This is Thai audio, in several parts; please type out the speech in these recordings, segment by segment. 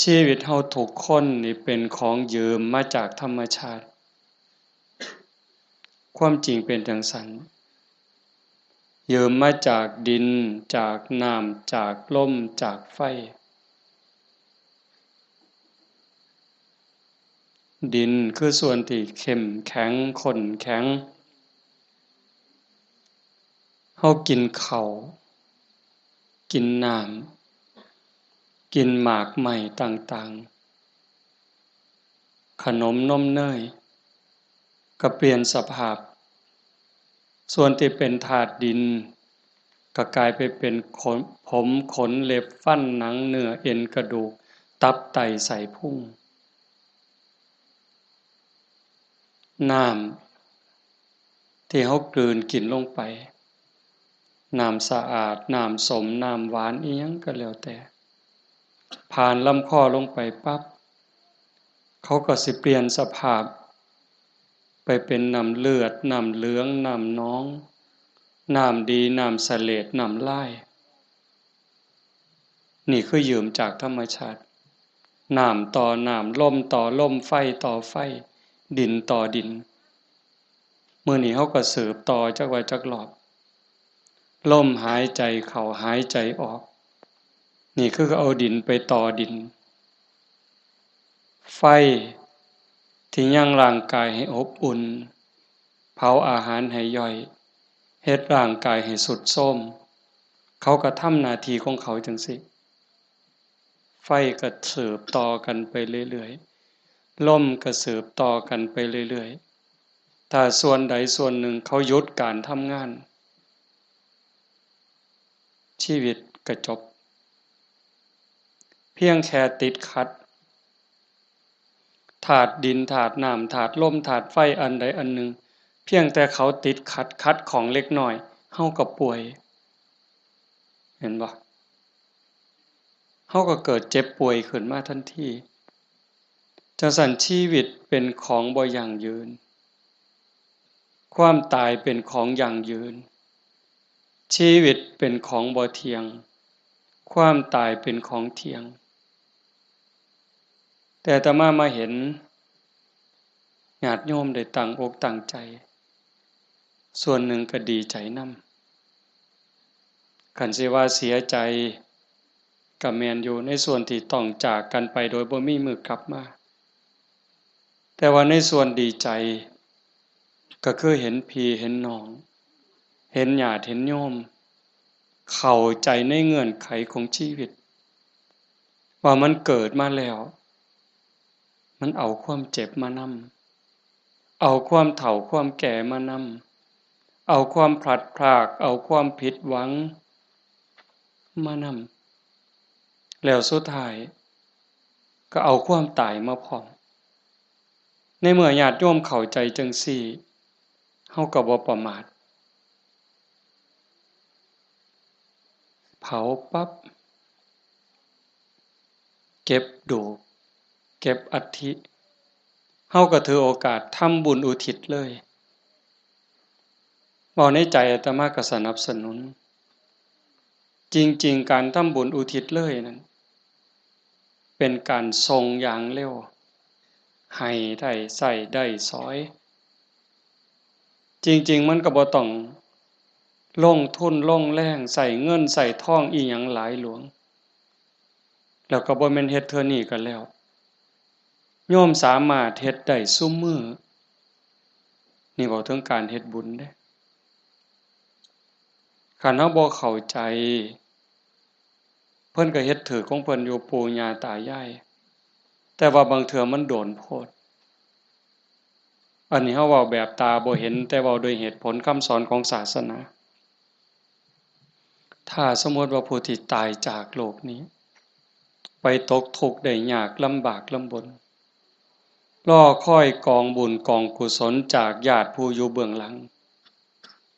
ชีวิตเฮาทุกคนนี่เป็นของยืมมาจากธรรมชาติความจริงเป็นจังซั้นยืมมาจากดินจากน้ำจากลมจากไฟดินคือส่วนที่เข้มแข็งข้นแข็งเฮากินข้าวกินน้ำกินหมากไหม้ต่างๆขนมนมเนยก็เปลี่ยนสภาพส่วนที่เป็นธาตุดินก็กลายไปเป็นขนผมขนเล็บฟันหนังเนื้อเอ็นกระดูกตับไตไส้พุงน้ำที่เฮากลืนกินลงไปน้ำสะอาดน้ำส้มน้ำหวานอิหยังก็แล้วแต่ผ่านลำคอลงไปปั๊บเขาก็สิเปลี่ยนสภาพไปเป็นน้ำเลือดน้ำเหลืองน้ำน้องน้ำดีน้ำเสลดน้ำลายนี่คือยืมจากธรรมชาติน้ำต่อน้ำลมต่อลมไฟต่อไฟดินต่อดินมื้อนี้เฮาก็สืบต่อจักว่าจักรอบลมหายใจเข้าหายใจออกนี่คือเอาดินไปต่อดินไฟที่ยังร่างกายให้อบอุ่นเผาอาหารให้ย่อยเฮ็ดร่างกายให้สุดโทรมเขาก็ทำหน้าที่ของเขาจังซี่ไฟก็สืบต่อกันไปเรื่อยๆลมก็สืบต่อกันไปเรื่อยๆถ้าส่วนใดส่วนหนึ่งเขาหยุดการทำงานชีวิตก็จบเพียงแค่ติดขัดธาตุดินธาตุน้ำธาตุลมธาตุไฟอันใดอันหนึ่งเพียงแต่เขาติดขัดของเล็กน้อยเฮาก็ป่วยเห็นบ่เฮาก็เกิดเจ็บป่วยขึ้นมาทันทีจังซั่นชีวิตเป็นของบ่ยั่งยืนความตายเป็นของยั่งยืนชีวิตเป็นของบ่เที่ยงความตายเป็นของเที่ยงแต่อาตมามาเห็นญาติโยมได้ตั้งอกตั้งใจส่วนหนึ่งก็ดีใจนำคันสิว่าเสียใจก็แม่นอยู่ในส่วนที่ต้องจากกันไปโดยบ่มีมื้อกลับมาแต่ว่าในส่วนดีใจก็คือเห็นพี่เห็นน้องเห็นญาติเห็นโยมเข้าใจในเงื่อนไขของชีวิตว่ามันเกิดมาแล้วมันเอาความเจ็บมานำเอาความเฒ่าความแก่มานำเอาความพลัดพรากเอาความผิดหวังมานำแล้วสุดท้ายก็เอาความตายมาพร้อมในเมื่อญาติโยมเข้าใจจังซี้เฮาก็บ่ประมาทเผาปั๊บเก็บดูกเก็บอัฐิเฮาก็ถือโอกาสทำบุญอุทิศเลยเว้าในใจอาตมาก็สนับสนุนจริงๆการทำบุญอุทิศเลยนั้นเป็นการส่งอย่างเร็วให้ได้ใช้ได้สอยจริงๆมันก็บ่ต้องลงทุนลงแรงใช้เงินใช้ทองอิหยังหลายหลวงแล้วก็บ่แม่นเฮ็ดเทื่อนี้ก็แล้วโยมสามารถเฮ็ดได้ซุมื้อนี่เว้าถึงการเฮ็ดบุญเด้คันเฮาบ่เข้าใจเพิ่นก็เฮ็ดถูกของเพิ่นอยู่ปู่ย่าตายายแต่ว่าบางเทื่อมันโดนโพดอันนี้เฮาเว้าแบบตาบ่เห็นแต่เว้าด้วยเหตุผลคำสอนของศาสนาถ้าสมมุติว่าผู้ที่ตายจากโลกนี้ไปตกทุกข์ได้ยากลำบากลำบนรอคอยกองบุญกองกุศลจากญาติผู้อยู่เบื้องหลัง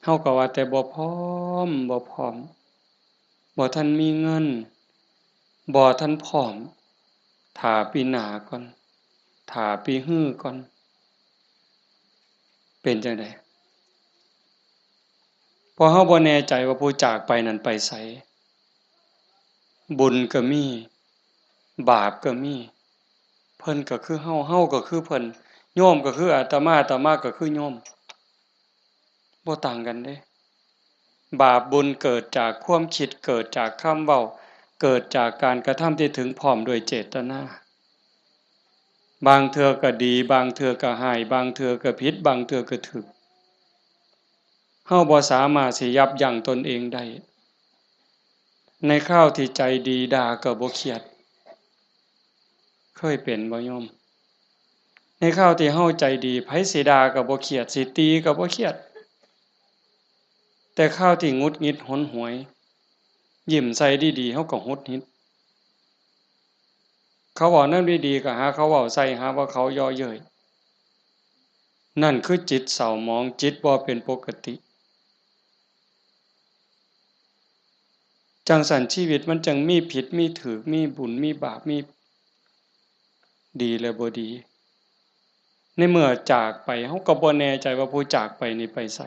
เฮาก็ว่าแต่บ่พร้อมบ่ทันมีเงินบ่ทันพร้อมท่าปีหน้าก่อนท่าปีฮื้อก่อนเป็นจังได๋เพราะเฮาบ่แน่ใจว่าผู้จากไปนั้นไปไสบุญก็มี บาปก็มีเพิ่นก็คือเฮาเฮาก็คือเพิ่นโยมก็คืออาตมาอาตมาก็คือโยมบ่ต่างกันเด้บาปบุญเกิดจากความคิดเกิดจากคำเว้าเกิดจากการกระทำที่ถึงพร้อมด้วยเจตนาบางเทื่อก็ดีบางเทื่อก็ร้ายบางเทื่อก็ผิดบางเทื่อก็ถูกเฮาบ่สามารถสิยับยั้งตนเองได้ในคราวที่ใจดีด่าก็บ่เครียดเคยเป็นบ่โยมในคราวที่เฮาใจดีไผสิด่าก็บ่เครียดสิตีก็บ่เครียดแต่คราวที่หงุดหงิดหนหวยยิ้มใส่ดีๆเฮาก็หงุดหงิดเขาเว้านำดีๆก็หาเขาเว้าใส่หาว่าเขาเยาะเย้ยนั่นคือจิตเศร้าหมองจิตบ่เป็นปกติจังซั่นชีวิตมันจังมีผิดมีถูกมีบุญมีบาปมีดีและบ่ดีในเมื่อจากไปเฮาก็บ่แน่ใจว่าผู้จากไปนี่ไปไส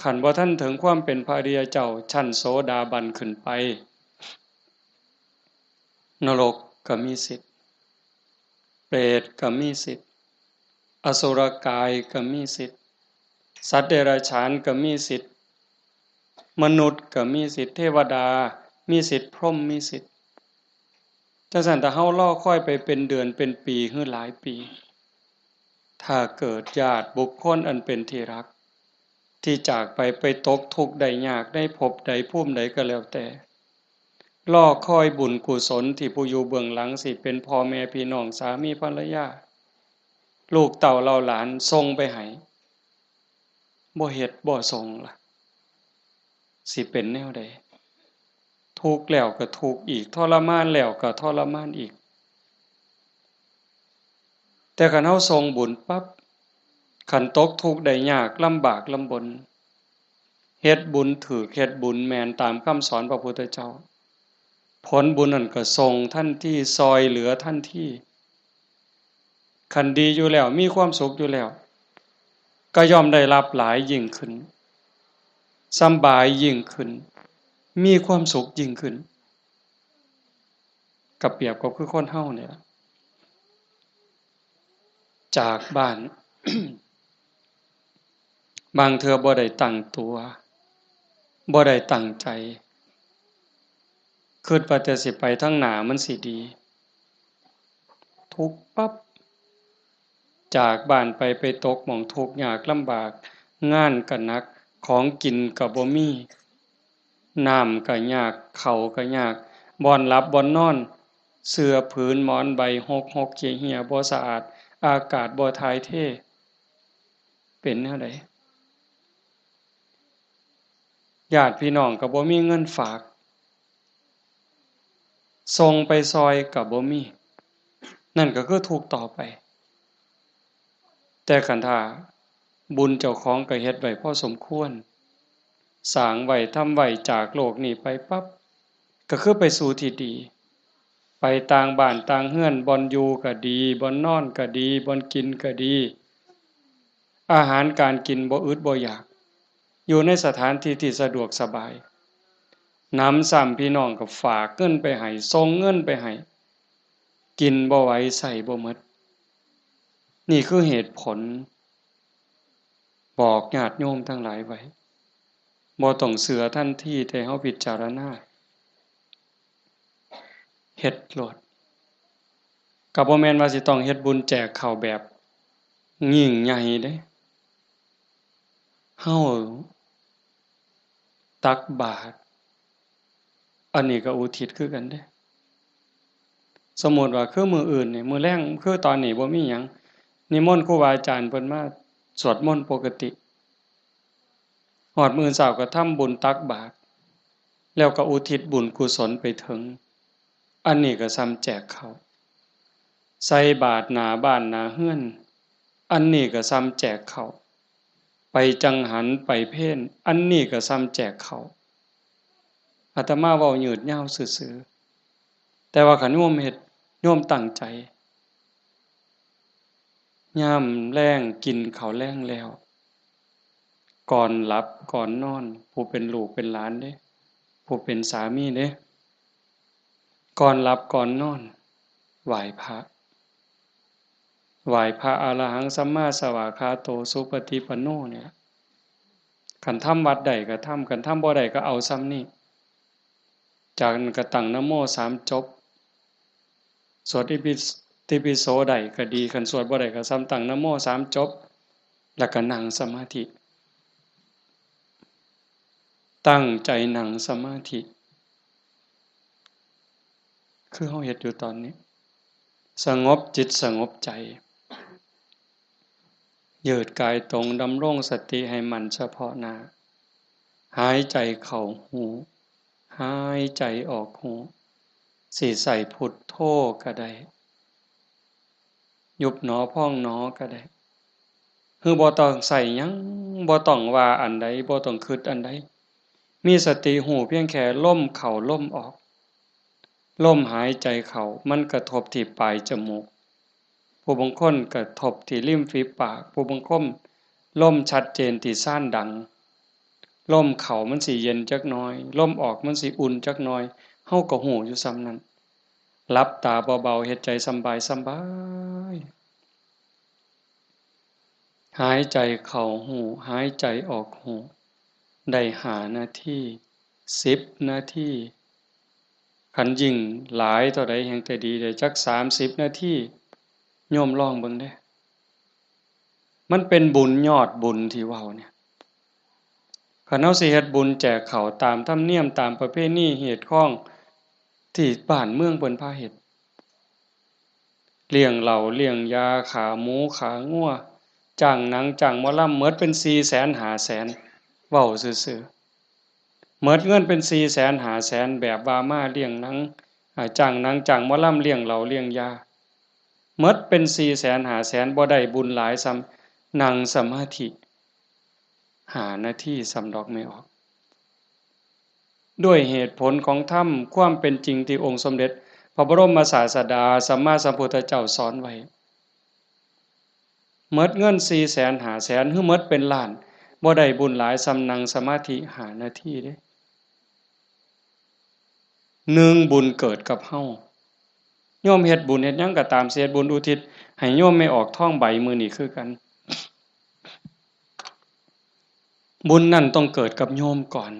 คันบ่ทันถึงความเป็นพระอริยเจ้าชั้นโสดาบันขึ้นไปนรกก็มีสิทธิ์เปรตก็มีสิทธิ์อสุรกายก็มีสิทธิ์สัตว์เดรัจฉานก็มีสิทธิ์มนุษย์ก็มีสิทธิ์เทวดามีสิทธิ์พรหมมีสิทธิ์จังซั่นถ้าเฮารอคอยไปเป็นเดือนเป็นปีหรือหลายปีถ้าเกิดญาติบุคคลอันเป็นที่รักที่จากไปตกทุกข์ได้ยากได้พบใดภูมิใดก็แล้วแต่รอคอยบุญกุศลที่ผู้อยู่เบื้องหลังสิเป็นพ่อแม่พี่น้องสามีภรรยาลูกเต้าเหล่าหลานส่งไปให้บ่เฮ็ดบ่ส่งล่ะสิเป็นแนวใดทุกข์แล้วก็ทุกข์อีกทรมานแล้วก็ทรมานอีกแต่คันเฮาส่งบุญปั๊บคันตกทุกข์ได้ยากลำบากลำบนเฮ็ดบุญถูกเฮ็ดบุญแม่นตามคำสอนพระพุทธเจ้าผลบุญนั่นก็ส่งทันทีซอยเหลือทันทีคันดีอยู่แล้วมีความสุขอยู่แล้วก็ย่อมได้รับหลายยิ่งขึ้นสำบายยิ่งขึ้นมีความสุขยิ่งขึ้นกับเปรียบกับคือคนเฮาเนี่ยจากบ้าน บางเทื่อบ่ได้ตั้งตัวบ่ได้ตั้งใจคิดว่าแต่สิไปทางหน้ามันสิดีทุกข์ปั๊บจากบ้านไปตกหม้องทุกข์ยากลำบากงานก็หนักของกินก็บ่มีน้ำก็ยากข้าวก็ยากบ่อนหลับบ่อนนอนเสื่อผืนหมอนใบหกๆเหี่ยๆบ่สะอาดอากาศบ่ถ่ายเทเป็นแนวใดญาติพี่น้องก็บ่มีเงินฝากส่งไปซอยก็บ่มีนั่นก็คือทุกข์ต่อไปแต่คันถ้าบุญเจ้าของก็เฮ็ดไว้พอสมควรสร้างไว้ทำไว้จากโลกนี้ไปปั๊บก็คือไปสู่ที่ดีไปต่างบ้านต่างเรือนบ่อนอยู่ก็ดีบ่อนนอนก็ดีบ่อนกินก็ดีอาหารการกินบ่อึดบ่อยากอยู่ในสถานที่ที่สะดวกสบายนำซ้ำพี่น้องก็ฝากเงินไปให้ส่งเงินไปให้กินบ่ไหวใช้บ่หมดนี่คือเหตุผลบอกญาติโยมทั้งหลายไว้บ่ต้องเชื่อทันทีที่เฮาพิจารณาเฮ็ดโลดก็บ่แม่นว่าสิต้องเฮ็ดบุญแจกข้าวแบบยิ่งใหญ่เด้เฮาตักบาตรอันนี้ก็อุทิศคือกันเด้สมมุติว่าคือมื้ออื่นนี่มื้อแลงคือตอนนี้บ่มีหยังนิมนต์ครูบาอาจารย์เพิ่นมาสวดมนต์ปกติฮอดมื้อเช้าก็ทำบุญตักบาตรแล้วก็อุทิศบุญกุศลไปถึงอันนี้ก็ส่ำแจกข้าวใส่บาตรหน้าบ้านหน้าเรือนอันนี้ก็ส่ำแจกข้าวไปจังหันไปเพลอันนี้ก็ส่ำแจกข้าวอาตมาเว้ายืดยาวซื่อๆแต่ว่าคันโยมเฮ็ดโยมตั้งใจยามแลงกินข้าวแลงแล้วก่อนหลับก่อนนอนผู้เป็นลูกเป็นหลานเด้ผู้เป็นสามีเด้ ก่อนหลับก่อนนอนไหว้พระไหว้พระอรหังสัมมาสวากขาโตสุปฏิปันโนเนี่ยขันทำวัดใดก็ทำขันทำบ่ใดก็เอาซ้ำนี่จากนั้นก็ตั้งนะโม3จบสวดติปิโสใดก็ดีขันสวดบ่ใดก็ซ้ำตั้งนะโม3จบแล้วก็นั่งสมาธิตั้งใจนั่งสมาธิคือเฮาเฮ็ดอยู่ตอนนี้สงบจิตสงบใจยืดกายตรงดำรงสติให้มันเฉพาะหน้าหายใจเข้าหูหายใจออกหูสิใส่พุทโธก็ได้ยุบหนอพองหนอก็ได้คือบ่ต้องใส่หยังบ่ต้องว่าอันใดบ่ต้องคิดอันใดมีสติหูเพียงแค่ลมเข้าลมออกลมหายใจเข้ามันกระทบที่ปลายจมูกผู้บางคนกระทบที่ริมฝีปากผู้บางคนลมชัดเจนที่ซ่านดังลมเข้ามันสิเย็นจักหน่อยลมออกมันสิอุ่นจักหน่อยเฮาก็ฮู้อยู่ส่ำนั้นหลับตาเบาๆเฮ็ดใจสบายหายใจเข้าหูหายใจออกหูได้5นาที10นาทีคันยิ่งหลายเท่าใดแฮ่งแต่ดีได้จัก30นาทีโยมลองเบิ่งเด้มันเป็นบุญยอดบุญที่เว้าเนี่ยคันเฮาสิเฮ็ดบุญแจกข้าวตามธรรมเนียมตามประเพณีเหตุข้องที่บ้านเมืองเพิ่นพาเฮ็ดเลี้ยงเหล้าเลี้ยงยาขาหมูขางัวจ้างหนังจ้างหมอลำหมดเป็น400,000 500,000เว้าซื่อๆหมดเงินเป็น400,000 500,000แบบว่ามาเลี้ยงหนังจ้างหนังจ้างหมอลำเลี้ยงเหล้าเลี้ยงยาหมดเป็น400,000 500,000บ่ได้บุญหลายส่ำนั่งสมาธิ5นาทีสำดอกไม่ออกด้วยเหตุผลของธรรมความเป็นจริงที่องค์สมเด็จพระบรมศาสดาสัมมาสัมพุทธเจ้าสอนไว้หมดเงิน400,000 500,000หรือหมดเป็นล้านบ่ได้บุญหลายสำนั่งสมาธิ5นาทีเด้1บุญเกิดกับเฮาโยมเฮ็ดบุญเฮ็ดหยังก็ตามเสียบุญอุทิศให้โยมไม่ออกท้องใบมื้อนี้คือกันบุญนั่นต้องเกิดกับโยมก่อน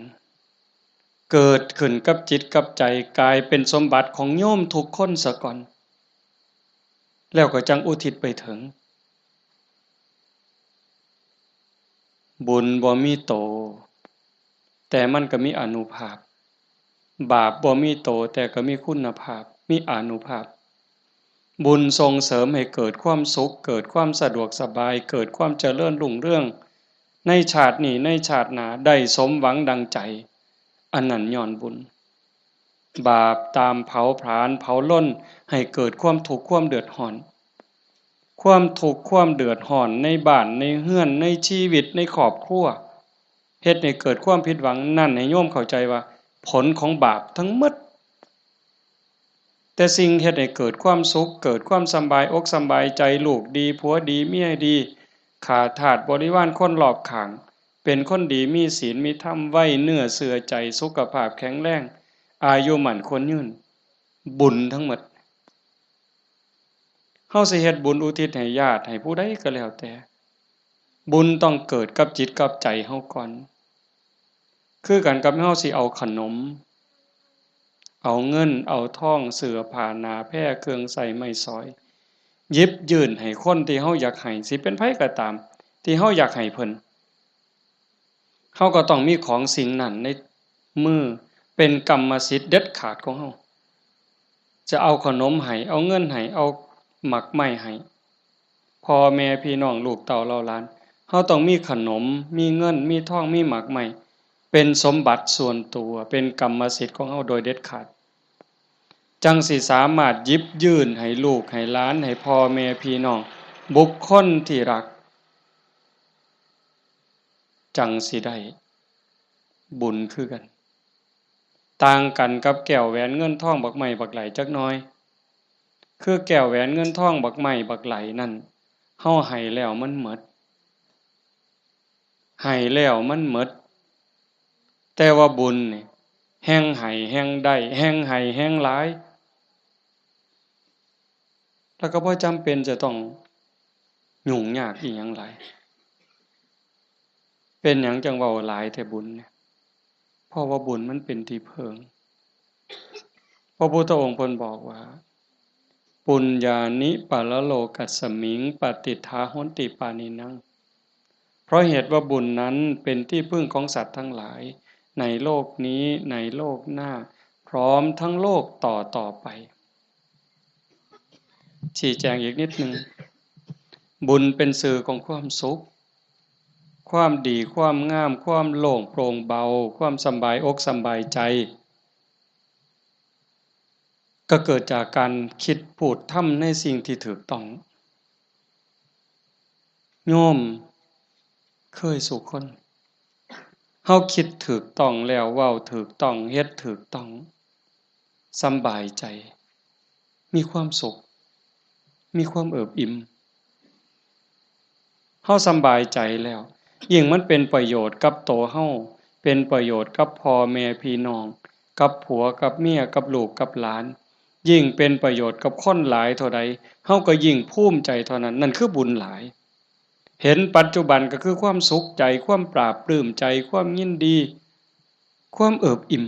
เกิดขึ้นกับจิตกับใจกลายเป็นสมบัติของโยมทุกคนซะก่อนแล้วก็จังอุทิศไปถึงบุญบ่มีโตแต่มันก็มีอานุภาพบาปบ่มีโตแต่ก็มีคุณภาพมีอานุภาพบุญส่งเสริมให้เกิดความสุขเกิดความสะดวกสบายเกิดความเจริญรุ่งเรืองในชาตินี้ในชาติหน้าได้สมหวังดังใจอันนั้นย้อนบุญบาปตามเผาผลาญเผาล้นให้เกิดความทุกข์ความเดือดร้อนความทุกข์ความเดือดร้อนในบ้านในเรือนในชีวิตในครอบครัวเฮ็ดให้เกิดความผิดหวังนั่นให้โยมเข้าใจว่าผลของบาปทั้งหมดแต่สิ่งเฮ็ดให้เกิดความสุขเกิดความสำบายอกสำบายใจลูกดีผัวดีเมียดีขาทาสบริวารคนรอบข้างเป็นคนดีมีศีลมีธรรมไว้เนื้อเชื่อใจสุขภาพแข็งแรงอายุมั่นคนยืนบุญทั้งหมดเฮาสิเฮ็ดบุญอุทิศให้ญาติให้ผู้ใดก็แล้วแต่บุญต้องเกิดกับจิตกับใจเฮาก่อนคือกันกับเฮาสิเอาขนมเอาเงินเอาทองเสื้อผ้าหนาแพร่เครื่องใช้ไม้สอยหยิบยื่นให้คนที่เฮาอยากให้สิเป็นไผก็ตามที่เฮาอยากให้เพิ่นเฮาก็ต้องมีของสิ่งนั้นในมือเป็นกรรมสิทธิ์เด็ดขาดของเฮาจะเอาขนมให้เอาเงินให้เอาหมักไม้ให้พ่อแม่พี่น้องลูกเต้าเหล่าหลานเฮาต้องมีขนมมีเงินมีทองมีหมากไม้เป็นสมบัติส่วนตัวเป็นกรรมสิทธิ์ของเฮาโดยเด็ดขาดจังสิสามารถหยิบยื่นให้ลูกให้หลานให้พ่อแม่พี่น้องบุคคลที่รักจังสิได้บุญคือกันต่างกันกับแก้วแหวนเงินทองบักไม้บักไหลจักหน่อยคือแก้วแหวนเงินทองบักไม้บักไหลนั่นเฮาให้แล้วมันหมดให้แล้วมันหมดแต่ว่าบุญนี่แห่งให้แห่งได้แห่งให้แห่งหลาย แล้วก็บ่จำเป็นจะต้องยุ่งยากอีหยังหลายเป็นหยังจังเว้าหลายแต่บุญเนี่ยเพราะว่าบุญมันเป็นที่เพิงพระพุทธองค์เพิ่นบอกว่าปุญญานิปะละโลกัสสมิงปฏิทาหนติปานินังเพราะเหตุว่าบุญนั้นเป็นที่พึ่งของสัตว์ทั้งหลายในโลกนี้ในโลกหน้าพร้อมทั้งโลกต่อไปชี้แจงอีกนิดนึงบุญเป็นสื่อของความสุขความดีความงามความโล่งโปร่งเบาความสบายอกสบายใจก็เกิดจากการคิดพูดทำในสิ่งที่ถูกต้องโยมเคยสู่คนเฮาคิดถูกต้องแล้วเว้าถูกต้องเฮ็ดถูกต้องสบายใจมีความสุขมีความเอิบอิ่มเฮาสบายใจแล้วยิ่งมันเป็นประโยชน์กับตัวเฮาเป็นประโยชน์กับพ่อแม่พี่น้องกับผัวกับเมียกับลูกกับหลานยิ่งเป็นประโยชน์กับคนหลายเท่าใดเฮาก็ยิ่งภูมิใจเท่านั้นนั่นคือบุญหลายเห็นปัจจุบันก็คือความสุขใจความปราบปลื้มใจความยินดีความเอิบอิ่ม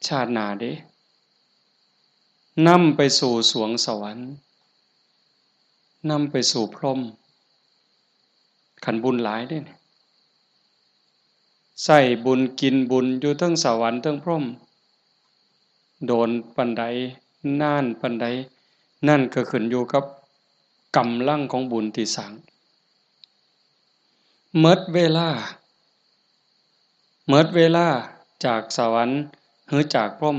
ชาติหน้าเด้นำไปสู่สวงสวรรค์นำไปสู่พรหมขันบุญหลายเด้เนี่ยใส่บุญกินบุญอยู่เทั้งสวรรค์เทั้งพรหมโดนปันใดน่านปันใดนั่นก็ขึ้นอยู่กับกำลังของบุญที่สร้างเมิดเวลาจากสวรรค์หรือจากพรหม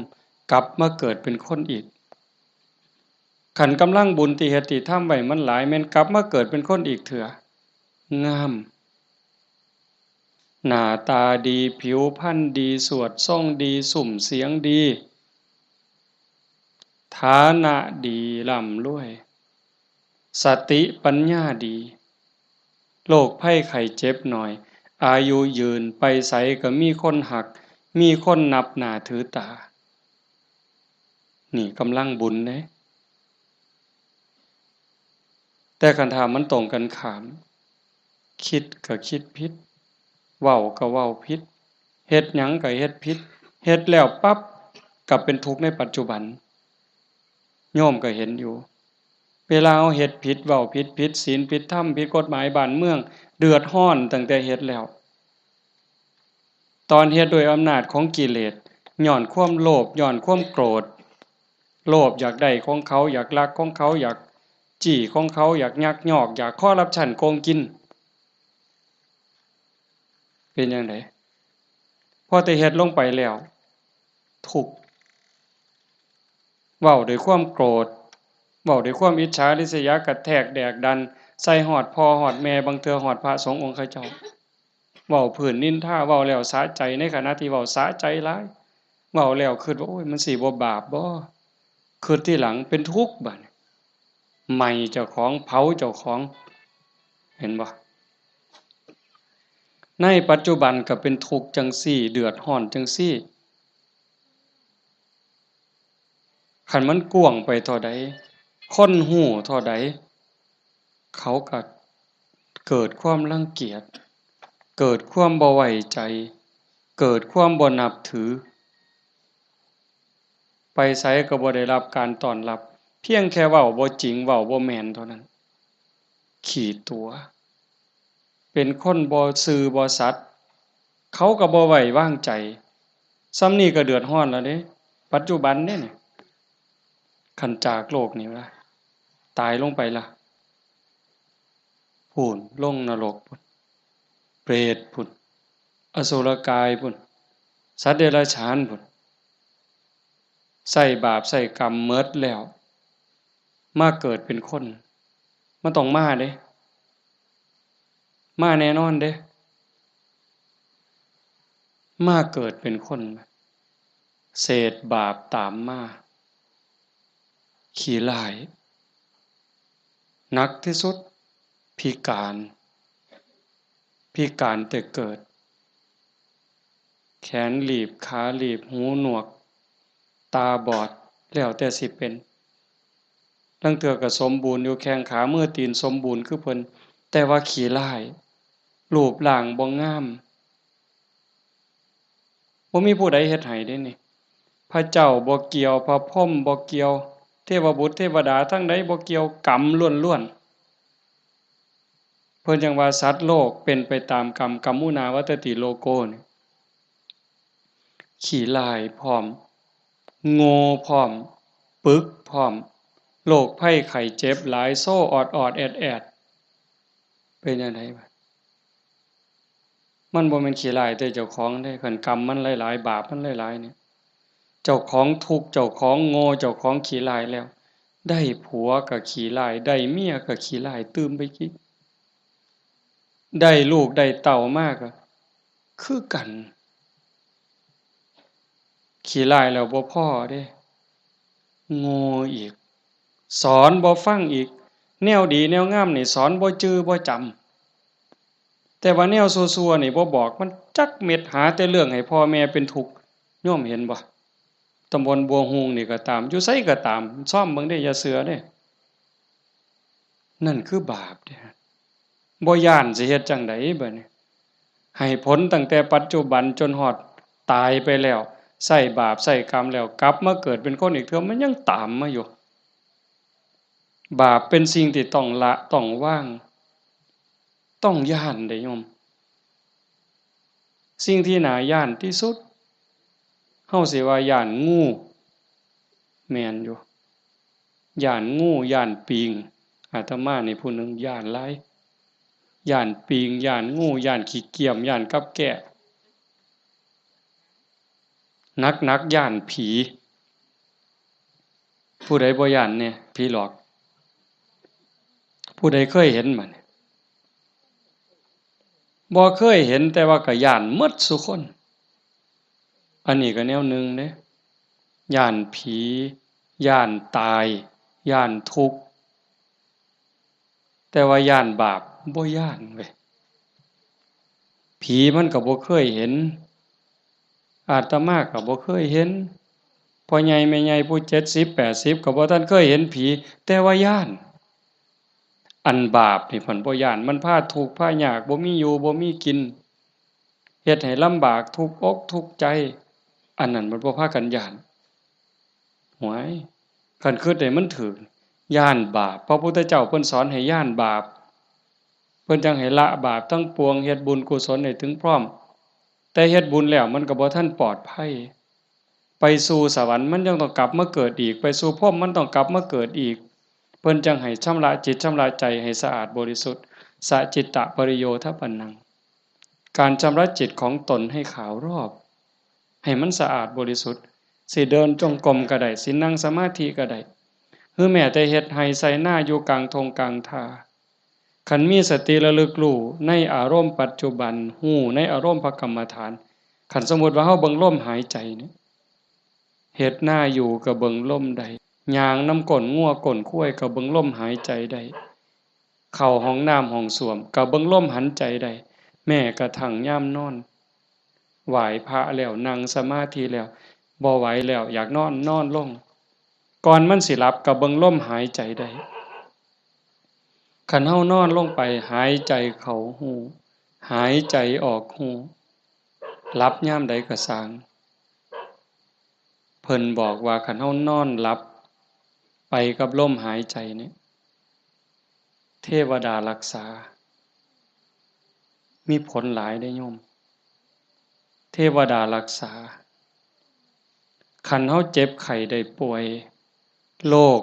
กลับมาเกิดเป็นคนอีกขันกำลังบุญที่เฮ็ดที่ทำไว้มันหลายแม่นกลับมาเกิดเป็นคนอีกเถื่องามหน้าตาดีผิวพรรณดีสวดทรงดีสุ่มเสียงดีฐานะดีร่ำรวยสติปัญญาดีโรคภัยไข้เจ็บน้อยอายุยืนไปไสก็มีคนหักมีคนนับหน้าถือตานี่กำลังบุญเด้แต่คันถามมันตรงกันข้ามคิดก็คิดผิดเว้าก็เว้าผิดเฮ็ดหยังก็เฮ็ดผิดเฮ็ดแล้วปั๊บก็เป็นทุกข์ในปัจจุบันโยมก็เห็นอยู่เวลาเอาเฮ็ดผิดเว้าผิดศีลผิดธรรมผิดกฎหมายบ้านเมืองเดือดร้อนตั้งแต่เฮ็ดแล้วตอนเฮ็ดโดยอำนาจของกิเลสย้อนความโลภย้อนความโกรธโลภอยากได้ของเขาอยากลักของเขาอยากจี้ของเขาอยากยักยอกอยากคอร์รัปชันโกงกินเป็นจังได๋พอแต่เฮ็ดลงไปแล้วทุกข์เว้าด้วยความโกรธเว้าด้วยความอิจฉาริษยากระแทกแดกดันใส่ฮอดพ่อฮอดแม่บางเทื่อฮอดพระสงฆ์องค์เขาเจ้าเว้าพื้นนินทาเว้าแล้วสะใจในขณะที่เว้าสะใจหลายเว้าแล้วคิดว่าโอ้ยมันสิบ่บาปบ่คิดทีหลังเป็นทุกข์บัดไหม้เจ้าของเผาเจ้าของเห็นบ่ในปัจจุบันก็เป็นทุกข์จังซี่เดือดร้อนจังซี่คันมันกว้างไปเท่าใดคนฮู้เท่าใดเขาก็เกิดความรังเกียจเกิดความบ่ไว้ใจเกิดความบ่นับถือไปไสก็บ่ได้รับการต้อนรับเพียงแค่เว้าบ่จริงเว้าบ่แม่นเท่านั้นขี้ตัวเป็นคนบ่ซื่อบ่สัตย์เขาก็บ่ไว้วางใจส่ำนี้ก็เดือดร้อนแล้วเด้ปัจจุบันเด้นี่คันจากโลกนี้ล่ะตายลงไปล่ะพู้นลงนรกพุ่นเปรตพุ่นอสุรกายพุ่นสัตว์เดรัจฉานพุ่นใส่บาปใส่กรรมหมดแล้วมาเกิดเป็นคนมันต้องมาเด้มาแน่นอนเด้มาเกิดเป็นคนเศษบาปตามมาขี้ร้ายหนักที่สุดพิการแต่เกิดแขนหลีบขาหลีบหูหนวกตาบอดแล้วแต่สิเป็น ลังเทื่อก็สมบูรณ์อยู่แข้งขามือตีนสมบูรณ์คือเพิ่นแต่ว่าขี้ร้ายรูปร่างบ่งามบ่มีผู้ใดเฮ็ดให้เด้นี่พระเจ้าบ่เกี่ยวพระพรหมบ่เกี่ยวเทวบุตรเทวดาทั้งใดบ่เกี่ยวกรรมล้วนๆเพิ่นจังว่าสัตว์โลกเป็นไปตามกรรมกัมมุนาวัตติโลโกนี่ขี้ร้ายพร้อมโง่พร้อมปึกพร้อมโรคภัยไข้เจ็บหลายโซ่ออดๆแอดๆเป็นจังได๋มันบ่แม่นขี้ร้ายแต่เจ้าของเด้คันกรรมมันหลายๆบาปมันหลายๆเนี่ยเจ้าของทุกข์เจ้าของโง่เจ้าของขี้ร้ายแล้วได้ผัวก็ขี้ร้ายได้เมียก็ขี้ร้ายตื่มไปกิได้ลูกได้เต้ามาก็คือกันขี้ร้ายแล้วบ่พอเด้โง่อีกสอนบ่ฟังอีกแนวดีแนวงามนี่สอนบ่จื้อบ่จำแต่ว่าแนวซั่วๆนี่บ่บอกมันจักเม็ดหาแต่เรื่องให้พ่อแม่เป็นทุกข์โยมเห็นบ่ตำบลบัวฮูงนี่ก็ตามอยู่ไสก็ตามซ่อมเบิ่งได้อย่าเสือเด้นั่นคือบาปเด้บ่ย้านสิเฮ็ดจังไดบัดนี้ให้ผลตั้งแต่ปัจจุบันจนฮอดตายไปแล้วใส่บาปใส่กรรมแล้วกลับมาเกิดเป็นคนอีกเทื่อมันยังตามมาอยู่บาปเป็นสิ่งที่ต้องละต้องวางต้องย้านเด้โยมสิ่งที่น่าย้านที่สุดเฮาสิว่าย้านงูแม่นอยู่ย้านงูย้านปิงอาตมานี่ผู้หนึงย้านหลายย้านปิงย้านงูย้านขี้เกียจย้านกับแกะนักย้านผีผู้ใดบ่ย้านเนี่ยผีหลอกผู้ใดเคยเห็นมันบ่เคยเห็นแต่ว่าก็ย้านหมดซุคนอันนี้ก็แนวหนึ่งเด้ย้านผีย้านตายย้านทุกข์แต่ว่าย้านบาปบ่ย้านเว้ยผีมันก็บ่เคยเห็นอาตมาก็บ่เคยเห็นพ่อใหญ่แม่ใหญ่ผู้70 80ก็บ่ทันเคยเห็นผีแต่ว่าย้านอันบาปนี่เพิ่นบ่ย้านมันพาทุกข์พายากบ่มีอยู่บ่มีกินเฮ็ดให้ลำบากทุกข์อกทุกข์ใจอันนั้นมันบ่พากันย้านหวยคันคิดได้มันถูกย้านบาปพระพุทธเจ้าเพิ่นสอนให้ย้านบาปเพิ่นจังให้ละบาปทั้งปวงเฮ็ดบุญกุศลให้ถึงพร้อมแต่เฮ็ดบุญแล้วมันก็บ่ทันปลอดภัยไปสู่สวรรค์มันยังต้องกลับมาเกิดอีกไปสู่พรหมมันต้องกลับมาเกิดอีกเพิ่นจังให้ชำระจิตชำระใจให้สะอาดบริสุทธิ์สะจิตตะปริโยทปันนังการชำระจิตของตนให้ขาวรอบให้มันสะอาดบริสุทธิ์สิเดินจงกรมก็ได้สินั่งสมาธิก็ได้หรือแม้แต่เฮ็ดให้ใส่หน้าอยู่กลางทงกลางทาคันมีสติระลึกรู้ในอารมณ์ปัจจุบันฮู้ในอารมณ์พระกรรมฐานคันสมมุติว่าเฮาเบิ่งลมหายใจนี่เฮ็ดหน้าอยู่ก็เบิ่งลมได้ย่างน้ำก้นงัวก้นข้วยก็เบิ่งลมหายใจได้เข้าห้องน้ำห้องส้วมก็เบิ่งลมหันใจได้แม้กระทั่งยามนอนไหว้พระแล้วนั่งสมาธิแล้วบ่ไหวแล้วอยากนอนนอนลงก่อนมันสิหลับก็เบิ่งลมหายใจได้คันเฮานอนลงไปหายใจเข้าหูหายใจออกหูหลับยามใดก็สร้างเพิ่นบอกว่าคันเฮานอนหลับไปกับลมหายใจนี่เทวดารักษามีผลหลายได้โยมเทวดารักษาคันเฮาเจ็บไข้ได้ป่วยโรค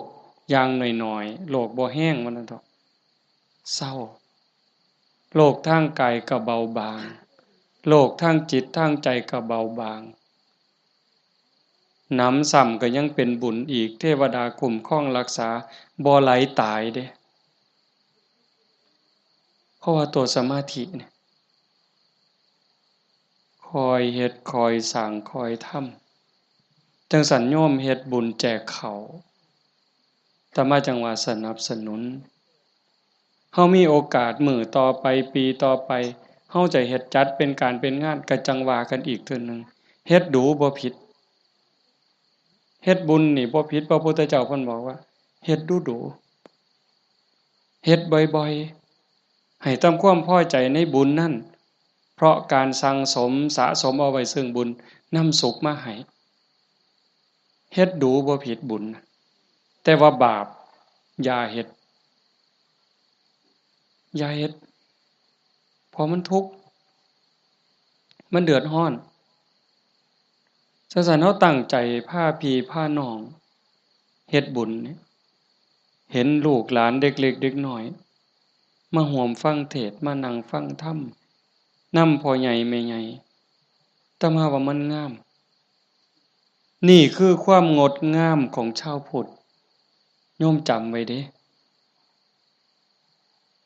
อย่างน้อยๆโรคบ่แห้งว่านั่นดอกเศร้าโรคทางกายก็เบาบางโรคทางจิตทางใจก็เบาบางน้ำซ้ำก็ยังเป็นบุญอีกเทวดาคุ้มครองรักษาบ่ไหลตายเด้เพราะว่าตัวสมาธิเนี่ยคอยเฮ็ดคอยสร้างคอยทำจังสันโยมเฮ็ดบุญแจกเขาแต่มาจังว่าสนับสนุนเฮามีโอกาสมื้อต่อไปปีต่อไปเฮาจะเฮ็ดจัดเป็นการเป็นงานก็จังว่ากันอีกเทื่อนึงเฮ็ดดูบ่ผิดเฮ็ดบุญนี่บ่ผิดพระพุทธเจ้าเพิ่นบอกว่า เฮ็ดดูๆเฮ็ดบ่อยๆให้ทำความพอใจในบุญนั่นเพราะการสั่งสมสะสมเอาไว้ซึ่งบุญนำสุขมาให้เฮ็ดดูบ่ผิดบุญแต่ว่าบาปอย่าเฮ็ดอย่าเฮ็ดเพราะมันทุกข์มันเดือดร้อนฉะนั้นเฮาตั้งใจพาพี่พาน้องเฮ็ดบุญนี่เห็นลูกหลานเด็กเล็กเด็กน้อยมาร่วมฟังเทศน์มานั่งฟังธรรมนำพ่อใหญ่แม่ใหญ่แต่มาว่ามันงามนี่คือความงดงามของชาวพุทธโยมจำไว้เด้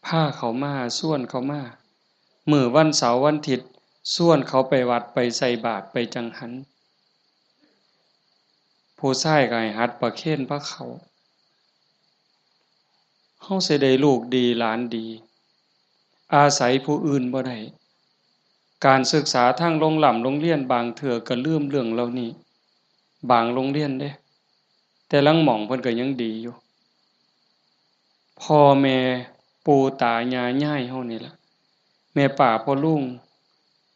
พาเขามาส่วนเขามามื้อวันเสาร์วันอาทิตย์ส่วนเขาไปวัดไปใส่บาตรไปจังหันผู้ชายก็ให้หัดประเคนพระเขาเฮาสิได้ลูกดีหลานดีอาศัยผู้อื่นบ่ได้การศึกษาทางโรงเรียนบางเทื่อก็ลืมเรื่องเหล่านี้บางโรงเรียนเด้แต่ลางหม่องเพิ่นก็ยังดีอยู่พ่อแม่ปู่ตายายย่ายเฮานี่ล่ะแม่ป้าพ่อลุง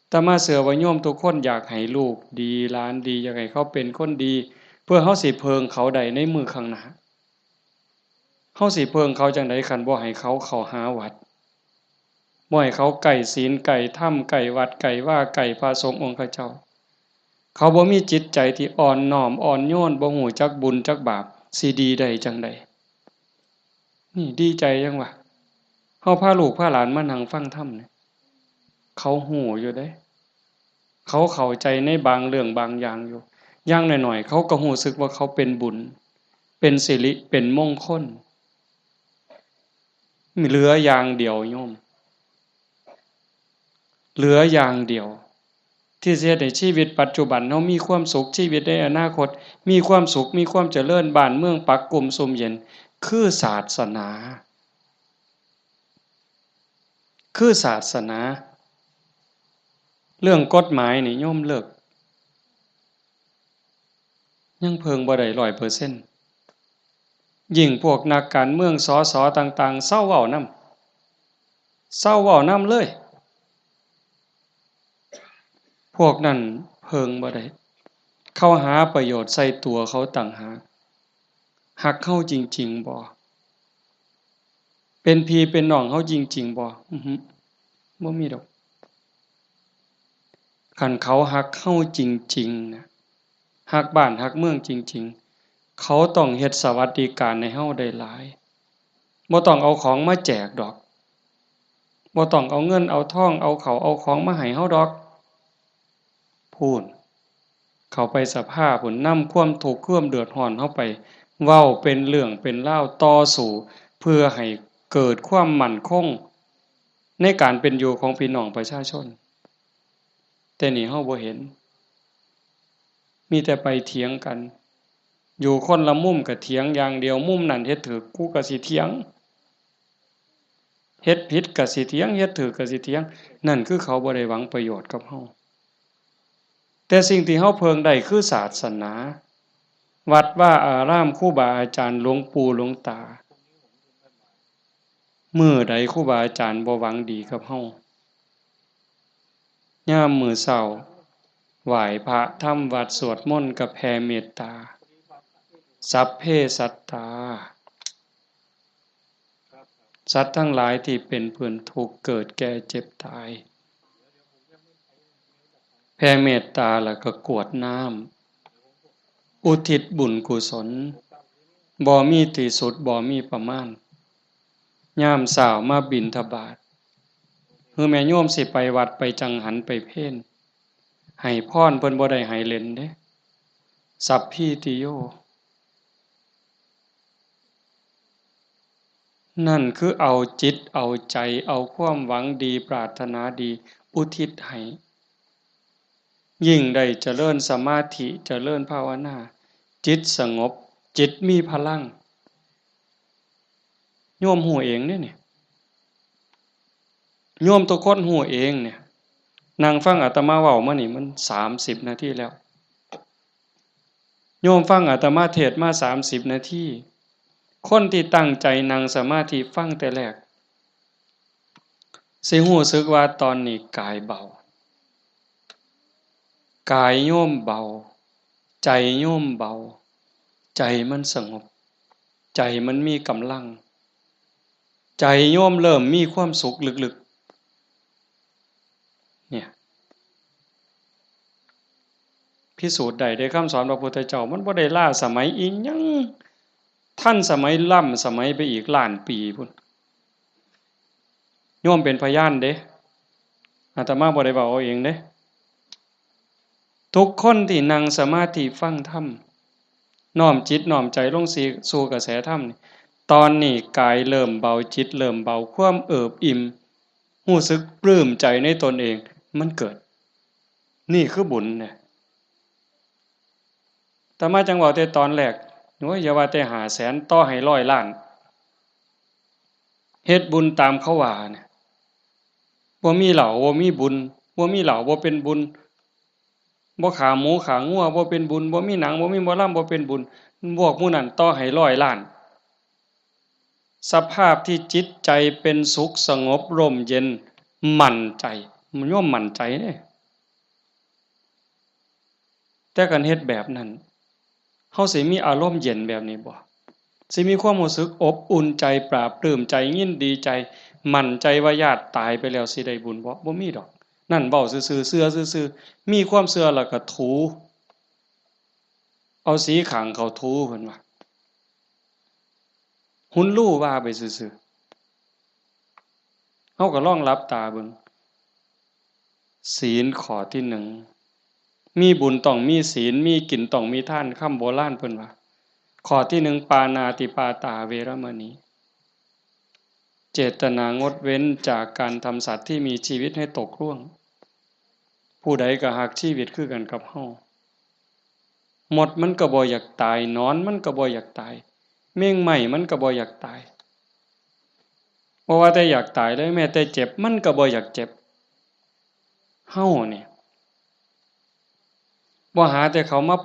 แต่มาเชื่อว่าโยมทุกคนอยากให้ลูกดีหลานดีอยากให้เขาเป็นคนดีเพื่อเฮาสิเพิงเขาได้ในมื้อข้างหน้าเฮาสิเพิงเขาจังได๋คันบ่ให้เขาเข้าหาวัดบ่ให้เขาใกล้ศีลใกล้ธรรมใกล้วัดใกล้ว่าใกล้พระสงฆ์องค์เจ้าเขาบ่มีจิตใจที่อ่อนน้อมอ่อนโยนบ่ฮู้จักบุญจักบาปสิดีได้จังได๋นี่ดีใจจังวะเฮาพาลูกพาหลานมานั่งฟังธรรมนี่เขาฮู้อยู่เด้เขาเข้าใจในบางเรื่องบางอย่างอยู่อย่างน้อยๆเขาก็รู้สึกว่าเขาเป็นบุญเป็นสิริเป็นมงคลมีเหลืออย่างเดียวโยมเหลืออย่างเดียวที่จะเฮ็ดให้ชีวิตปัจจุบันเฮามีความสุขชีวิตในอนาคตมีความสุขมีความเจริญบ้านเมืองปักกลุ่มสุมเย็นคือศาสนาคือศาสนาเรื่องกฎหมายนี่โยมเลิกยังเพิงบ่ได้ 100% ยิ่งพวกนักการเมืองสสต่างๆเซาเว้านำเซาเว้านำเลยพวกนั้นเพิงบ่ได้เข้าหาประโยชน์ใส่ตัวเขาต่างหากฮักเฮาจริงๆบ่เป็นพี่เป็นน้องเฮาจริงๆบ่บ่มีดอกคันเขาฮักเฮาจริงๆนะฮักบ้านฮักเมืองจริงๆเขาต้องเฮ็ดสวัสดิการให้เฮาได้หลายบ่ต้องเอาของมาแจกดอกบ่ต้องเอาเงินเอาทองเอาข้าวเอาของมาให้เฮาดอกพูนเขาไปสภาพพุ่นนำความทุกข์ความเดือดร้อนเฮาไปเว้าเป็นเรื่องเป็นราวต่อสู้เพื่อให้เกิดความมั่นคงในการเป็นอยู่ของพี่น้องประชาชนแต่นี่เฮาบ่เห็นมีแต่ไปเถียงกันอยู่คนละมุมก็เถียงอย่างเดียวมุมนั้นเฮ็ดถูกกูก็สิเถียงเฮ็ดผิดก็สิเถียงเฮ็ดถูกก็สิเถียงนั่นคือเขาบ่ได้หวังประโยชน์กับเฮาแต่สิ่งที่เฮาเพิงได้คือศาสนาวัดว่าอารามครูบาอาจารย์หลวงปู่หลวงตามื้อใดครูบาอาจารย์บ่หวังดีกับเฮายามมื้อเช้าไหว้พระทำวัดสวดมนต์ก็แผ่เมตตาสัพเพสัตตาสัตว์ทั้งหลายที่เป็นเพื่อนทุกข์เกิดแก่เจ็บตายแผ่เมตตาแล้วก็กรวดน้ำอุทิศบุญกุศลบ่มีที่สุดบ่มีประมาณยามเช้ามาบิณฑบาตคือแม่โยมสิไปวัดไปจังหันไปเพลให้พรเพิ่นบ่ได้ให้เล่นเด้สัพพิติโยนั่นคือเอาจิตเอาใจเอาความหวังดีปรารถนาดีอุทิศให้ยิ่งได้เจริญสมาธิเจริญภาวนาจิตสงบจิตมีพลังโยมฮู้เองเด้นี่โยมทุกคนฮู้เองเนี่ยนั่งฟังอาตมาเว้ามานี่มัน30นาทีแล้วโยมฟังอาตมาเทศน์มา30นาที คนที่ตั้งใจนั่งสมาธิฟังแต่แรกสิรู้สึกว่าตอนนี้กายเบากายโยมเบาใจโยมเบาใจมันสงบใจมันมีกำลังใจโยมเริ่มมีความสุขลึกๆเนี่ยพิสูจน์ได้ในคำสอนพระพุทธเจ้ามันบ่ได้ล้าสมัยอีหยังท่านสมัยล้ำสมัยไปอีกล้านปีพุ่นโยมเป็นพยานเด้อาตมาบ่ได้เว้าเอาเองเด้ทุกคนที่นั่งสมาธิฟังธรรมน้อมจิตน้อมใจลงสู่กระแสธรรมนี่ตอนนี้กายเริ่มเบาจิตเริ่มเบาความเอิบอิ่มรู้สึกปลื้มใจในตนเองมันเกิดนี่คือบุญเนี่ยแต่มาจังหวะแต่ตอนแรกโอ้ยอย่าว่าแต่500,000ต่อให้100 ล้านเฮ็ดบุญตามเขาว่าเนี่ยบ่มีเหล้าบ่มีบุญบ่มีเหล้าบ่เป็นบุญบ่ขาหมูขางัวบ่เป็นบุญบ่มีหนังบ่มีหมอลำบ่เป็นบุญพวกหมู่นั้นต่อให้100 ล้านสภาพที่จิตใจเป็นสุขสงบร่มเย็นมั่นใจมันย่อมมั่นใจเด้แต่กันเฮ็ดแบบนั้นเฮาสิมีอารมณ์เย็นแบบนี้บ่สิมีความรู้สึกอบอุ่นใจปราบปลื้มใจยินดีใจมั่นใจว่าญาติตายไปแล้วสิได้บุญบ่มีดอกนั่นเว้าซื่อๆเชื่อซื่อๆมีความเชื่อแล้วก็ถูเอาสีขางเขาถูเพิ่นว่าหุ่นรู้ว่าไปซื่อๆเฮาก็ลองหลับตาเบิ่งศีลข้อที่1มีบุญต้องมีศีลมีกินต้องมีทานคำโบราณเพิ่นว่าข้อที่1ปานาติปาตาเวรมณีเจตนางดเว้นจากการทำสัตว์ที่มีชีวิตให้ตกล่วงผู้ใดก็ฮักชีวิตคือกันกับเฮาหมดมันก็บ่อยากตายนอนมันก็บ่อยากตายเม่งไหม้มันก็บ่อยากตายบ่ว่าแต่อยากตายเลยแม้แต่เจ็บมันก็บ่อยากเจ็บเฮาเนี่ยบ่หาแต่เขามา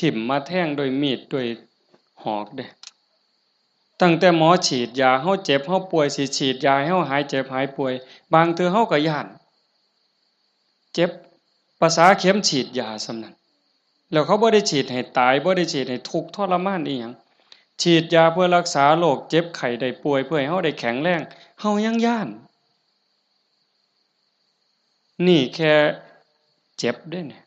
ถิ่มมาแทงด้วยมีดด้วยหอกเด้ตั้งแต่หมอฉีดยาเฮาเจ็บเฮาป่วยสิฉีดยาให้เฮาหายเจ็บหายป่วยบางเทื่อเฮาก็ย้านเจ็บภาษาเข็มฉีดยาส่ำนั้นแล้วเขาบ่ได้ฉีดให้ตายบ่ได้ฉีดให้ทุกข์ทรมานอีหยังฉีดยาเพื่อรักษาโรคเจ็บไข้ได้ป่วยเพื่อให้เฮาได้แข็งแรงเฮายังย้านนี่แค่เจ็บเด้เนี่ย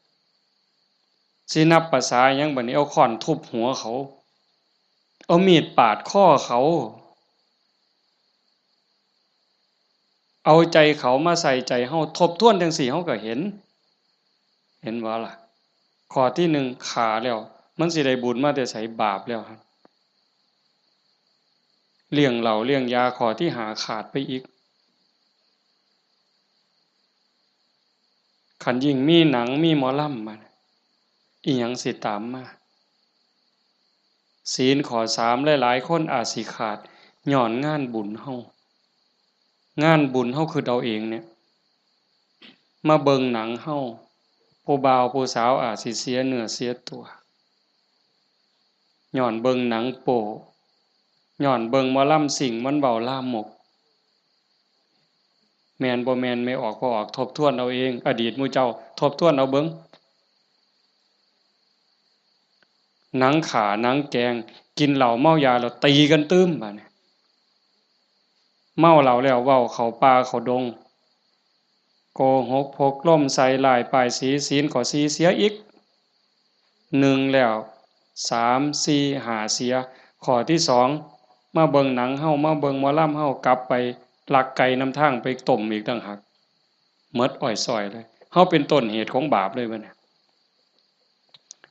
สินับภาษาหยังบัดนี้เอาค้อนทุบหัวเขาเอามีดปาดคอเขาเอาใจเขามาใส่ใจเฮาทบทวนจังซี่เฮาก็เห็นว่าล่ะข้อที่1ขาแล้วมันสิได้บุญมาแต่ไสบาปแล้วครับเลี้ยงเหล้าเลี้ยงยาข้อที่5ขาดไปอีกคันยิ่งมีหนังมีหมอลำมาอีหยังสิตามมาศีลข้อ3หลายๆคนอาจสิขาดย้อนงานบุญเฮางานบุญเฮาคือเอาเองเนี่ยมาเบิ่งหนังเฮาผู้บ่าวผู้สาวอาจสิเสียเนื้อเสียตัวย้อนเบิ่งหนังโป๊ย้อนเบิ่งหมอลำสิ่งมันเว้าลามกแม่นบ่แม่นไม่ออกบ่ออกทบทวนเอาเองอดีตหมู่เจ้าทบทวนเอาเบิ่งหนังขาหนังแกงกินเหล้าเมายาแล้วตีกันตึ้มบัดนี้เมาเหล้าแล้วเว้าเข้าป่าเข้าดงโกหกพกล่มใส่ลายป้ายสีศีลข้อ4เสียอีก1แล้ว3 4 5เสียข้อที่2มาเบิ่งหนังเฮามาเบิ่งหมอลำเฮากลับไปลักไก่นำทางไปต้มอีกต่างหากหมดอ้อยซอยเลยเฮาเป็นต้นเหตุของบาปเลยบัดนี้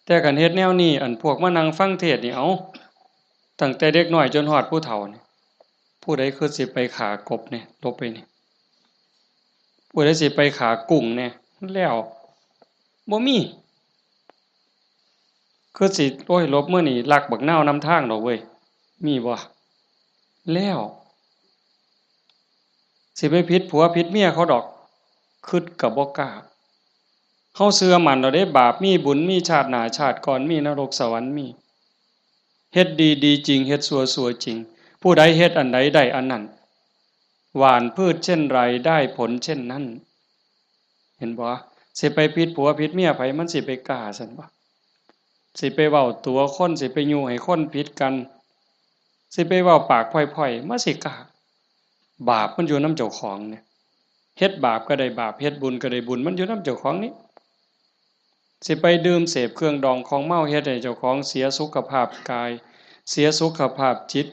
แต่คันเฮ็ดแนวนี้อันพวกมานั่งฟังเทศน์นี่เอาตั้งแต่เด็กน้อยจนฮอดผู้เฒ่านี่ผู้ใดคือสิไปฆ่ากบเนี่ยลบไปนี่ผู้ใดสิไปฆ่ากุ้งเนี่ยแล้วบ่มีคือสิโอ้ยลบมื้อนี้ลักบักนาวนำทางดอกเว้ยมีบ่แล้วสิไปผิดผัวผิดเมียเขาดอกคิดก็บ่กล้าเฮาเชื่อมั่นแล้วเด้บาปมีบุญมีชาติหน้าชาติก่อนมีนรกสวรรค์มี เฮ็ดดีดีจริงเฮ็ดชั่วชั่วจริงผู้ใดเฮ็ดอันใดได้อันนั้นหว่านพืชเช่นไรได้ผลเช่นนั้นเห็นบ่สิไปผิดผัวผิดเมียไผมันสิไปกล้าซั่นบ่สิไปเว้าตัวคนสิไปยู่ให้คนผิดกันสิไปเว้าปากพล่อยๆมาสิกล้าบาปมันอยู่นำเจ้าของเนี่ยเฮ็ดบาปก็ได้บาปเฮ็ดบุญก็ได้บุญมันอยู่นำเจ้าของนี่สิไปดื่มเสพเครื่องดองของเมาเฮ็ดให้เจ้าของเสียสุขภาพกายเสียสุขภาพจิต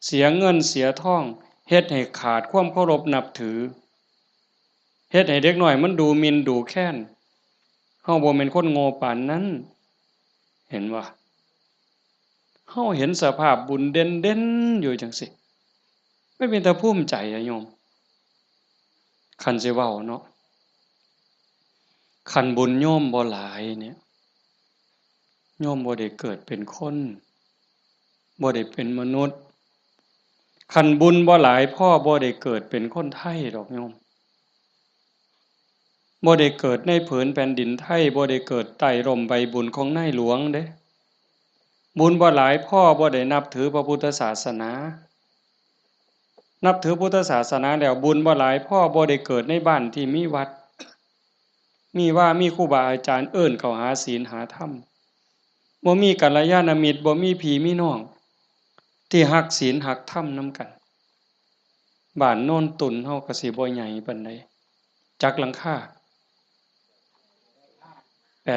เสียเงินเสียทองเฮ็ดให้ขาดความเคารพนับถือเฮ็ดให้เด็กน้อยมันดูหมิ่นดูแค้นเฮาบ่แม่นคนโง่ปานนั้นเห็นบ่เฮาเห็นสภาพบุญเด่นๆอยู่จังซี่ไม่เป็นตาภูมิใจอะโยมคันสิเว้าเนาะคันบุญโยมบ่หลายเนี่ยโยมบ่ได้เกิดเป็นคนบ่ได้เป็นมนุษย์คันบุญบ่หลายพ่อบ่ได้เกิดเป็นคนไทยดอกโยมบ่ได้เกิดในผืนแผ่นดินไทยบ่ได้เกิดใต้ร่มใบบุญของนายหลวงเด้บุญบ่หลายพ่อบ่ได้นับถือพระพุทธศาสนานับถือพุทธศาสนาแล้วบุญบ่หลายพ่อบ่ได้เกิดในบ้านที่มีวัดมีครูบาอาจารย์เอิ้นเข้าหาศีลหาธรรมบ่มีกัลยาณมิตรบ่มีพี่มีน้องที่รักศีลรักธรรมนำกันบ้านโน่นตุนเฮาก็สิบ่ใหญ่ปานใดจักหลังคา85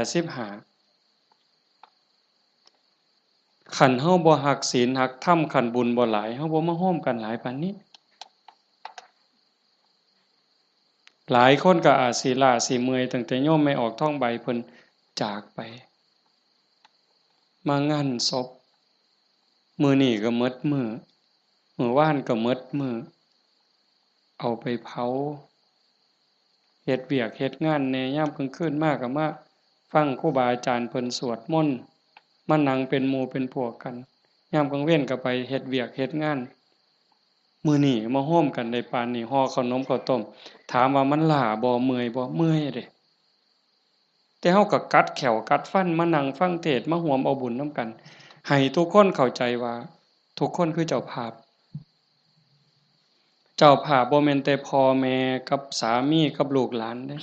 คันเฮาบ่รักศีลรักธรรมคันบุญบ่หลายเฮาบ่มาโฮมกันหลายปานนี้หลายคนก็อาจสิล้าสิเมื่อยตั้งแต่โยมไม่ออกท้องใบเพิ่นจากไปมางานศพมื้อนี้ก็หมดมื้อวานก็หมดมื้อเอาไปเผาเฮ็ดเวียกเฮ็ดงานแหน่ยามกลางคืนมาก็มาฟังครูบาอาจารย์เพิ่นสวดมนต์มานั่งเป็นหมู่เป็นพวกกันยามกลางเว้นก็ไปเฮ็ดเวียกเฮ็ดงานมื้อนี้มาโฮมกันได้ปานนี้ห่อขนมข้าวต้มถามว่ามันล้าบ่เมื่อยบ่เมื่อยเด้แต่เฮาก็กัดแขวกัดฟันมานั่งฟังเทศน์มาร่วมเอาบุญนำกันให้ทุกคนเข้าใจว่าทุกคนคือเจ้าภาพบ่แม่นแต่พ่อแม่กับสามีกับลูกหลานเด้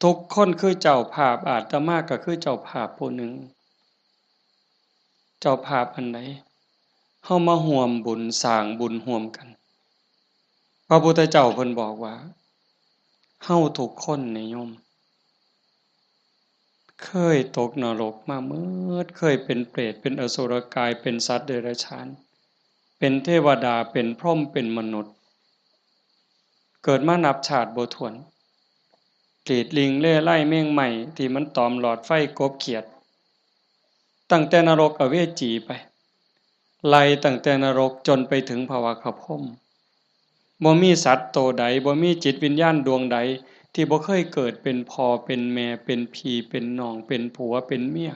ทุกคนคือเจ้าภาพอาตมาก็คือเจ้าภาพผู้หนึ่งเจ้าภาพอันใดเฮามาร่วมบุญสร้างบุญร่วมกันพระพุทธเจ้าเพิ่นบอกว่าเฮาทุกคนนี่โยมเคยตกนรกมาเมิดเคยเป็นเปรตเป็นอสุรกายเป็นสัตว์เดรัจฉานเป็นเทวดาเป็นพรหมเป็นมนุษย์เกิดมานับชาติบ่ถ้วนกรีดลิงเล่ไล่แมงใหม่ที่มันตอมหลอดไฟกบเขียดตั้งแต่นรกอเวจีไปไล่ตั้งแต่นรกจนไปถึงภวคพรหมบ่มีสัตว์โตใดบ่มีจิตวิญญาณดวงใดที่บ่เคยเกิดเป็นพ่อเป็นแม่เป็นพี่เป็นน้องเป็นผัวเป็นเมีย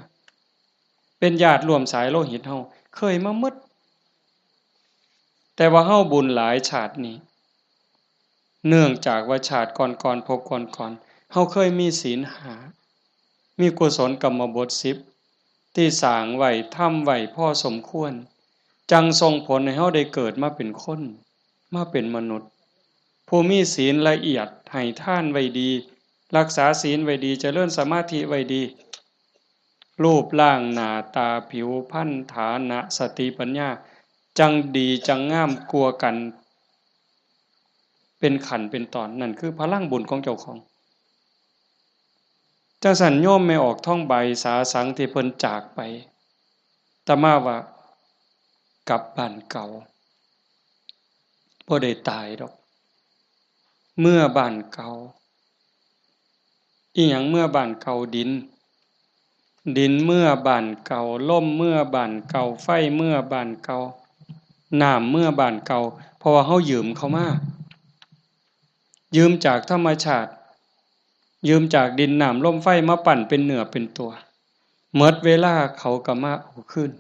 เป็นญาติร่วมสายโลหิตเฮาเคยมาหมดแต่ว่าเฮาบุญหลายชาตินี้เนื่องจากว่าชาติก่อนๆพบก่อนๆเฮาเคยมีศีล5มีกุศลกรรมบท10ที่สร้างไว้ทำไว้พอสมควรจังส่งผลให้เฮาได้เกิดมาเป็นคนมาเป็นมนุษย์ผู้มีศีลละเอียดให้ทานไว้ดีรักษาศีลไว้ดีเจริญสมาธิไว้ดีรูปร่างหน้าตาผิวพรรณฐานะสติปัญญาจังดีจังงามกลัวกันเป็นขันเป็นตอนนั่นคือพลังบุญของเจ้าของจังสันโยมไม่ออกท่องใบสาสังที่เพิ่นจากไปตะมาว่ากลับบ้านเก่าบ่ได้ตายดอกเมื่อบ้านเก่าอีหยังเมื่อบ้านเก่าดินเมื่อบ้านเก่าลมเมื่อบ้านเก่าไฟเมื่อบ้านเก่าน้ำเมื่อบ้านเก่าเพราะว่าเฮายืมเขามายืมจากธรรมชาติยืมจากดินน้ำลมไฟมาปั่นเป็นเนื้อเป็นตัวหมดเวลาเขาก็มาเอาคืน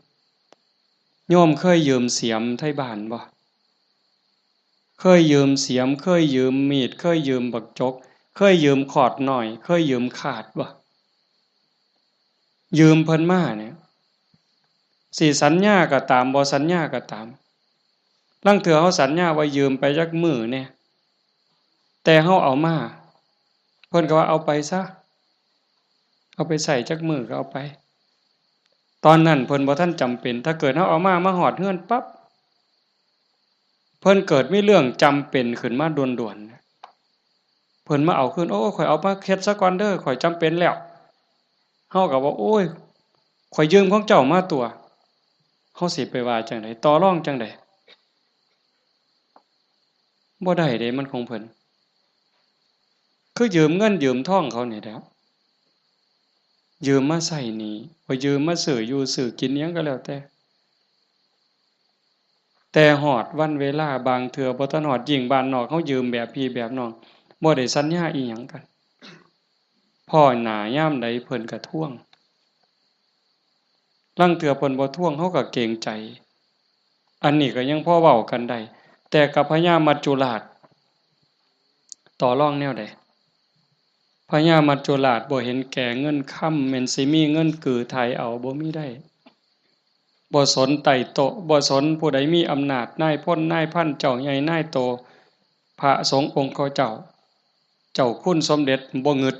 โยมเคยยืมเสียมไทบ้านบ่เคยยืมเสียมเคยยืมมีดเคยยืมบักจกเคยยืมขอดหน่อยเคยยืมขาดบ่ยืมเพิ่นมาเนี่ย สิสัญญาก็ตามบ่สัญญาก็ตามลางเทื่อเฮาสัญญาว่ายืมไปจักมื้อเนี่ยแต่เฮาเอามาเพิ่นก็ว่าเอาไปซะเอาไปใส่จักมื้อก็เอาไปตอนนั้นเพิ่นบ่ทันจำเป็นถ้าเกิดเฮาเอามาฮอดเฮือนปั๊บเพิ่นเกิดมีเรื่องจำเป็นขึ้นมาด่วนๆเพิ่นมาเอาคืนโอ้ข่อยเอามาเฮ็ดซะก่อนเด้อข่อยจำเป็นแล้วเฮาก็ว่าโอ้ยข่อยยืมของเจ้ามาตัวเฮาสิไปว่าจังได๋ต่อรองจังได๋บ่ได้เด้มันของเพิ่นคือยืมเงินยืมทองเขานี่แหละยืมมาใช้หนี้บ่ยืมมาซื้ออยู่ซื้อกินหยังก็แล้วแต่ฮอดวันเวลาบางเทื่อบ่ทันฮอดยิ่งบ้านนอกเฮายืมแบบพี่แบบน้องบ่ได้สัญญาอิหยังกันพ้อหน้ายามใดเพิ่นก็ทวงลางเทื่อเพิ่นบ่ทวงเฮาก็เกรงใจอันนี้ก็ยังพอเว้ากันได้แต่กับพญามัจจุราชต่อรองแนวใดพญามัจจุราชบ่เห็นแก่เงินค่ำแม่นสิมีเงินกือไทยเอาบ่มีได้บ่สนไต่โตะบ่สนผู้ใดมีอำนาจนายพลนายพันเจ้าใหญ่นายโตพระสงฆ์องค์เขาเจ้าคุณสมเด็จบ่งึด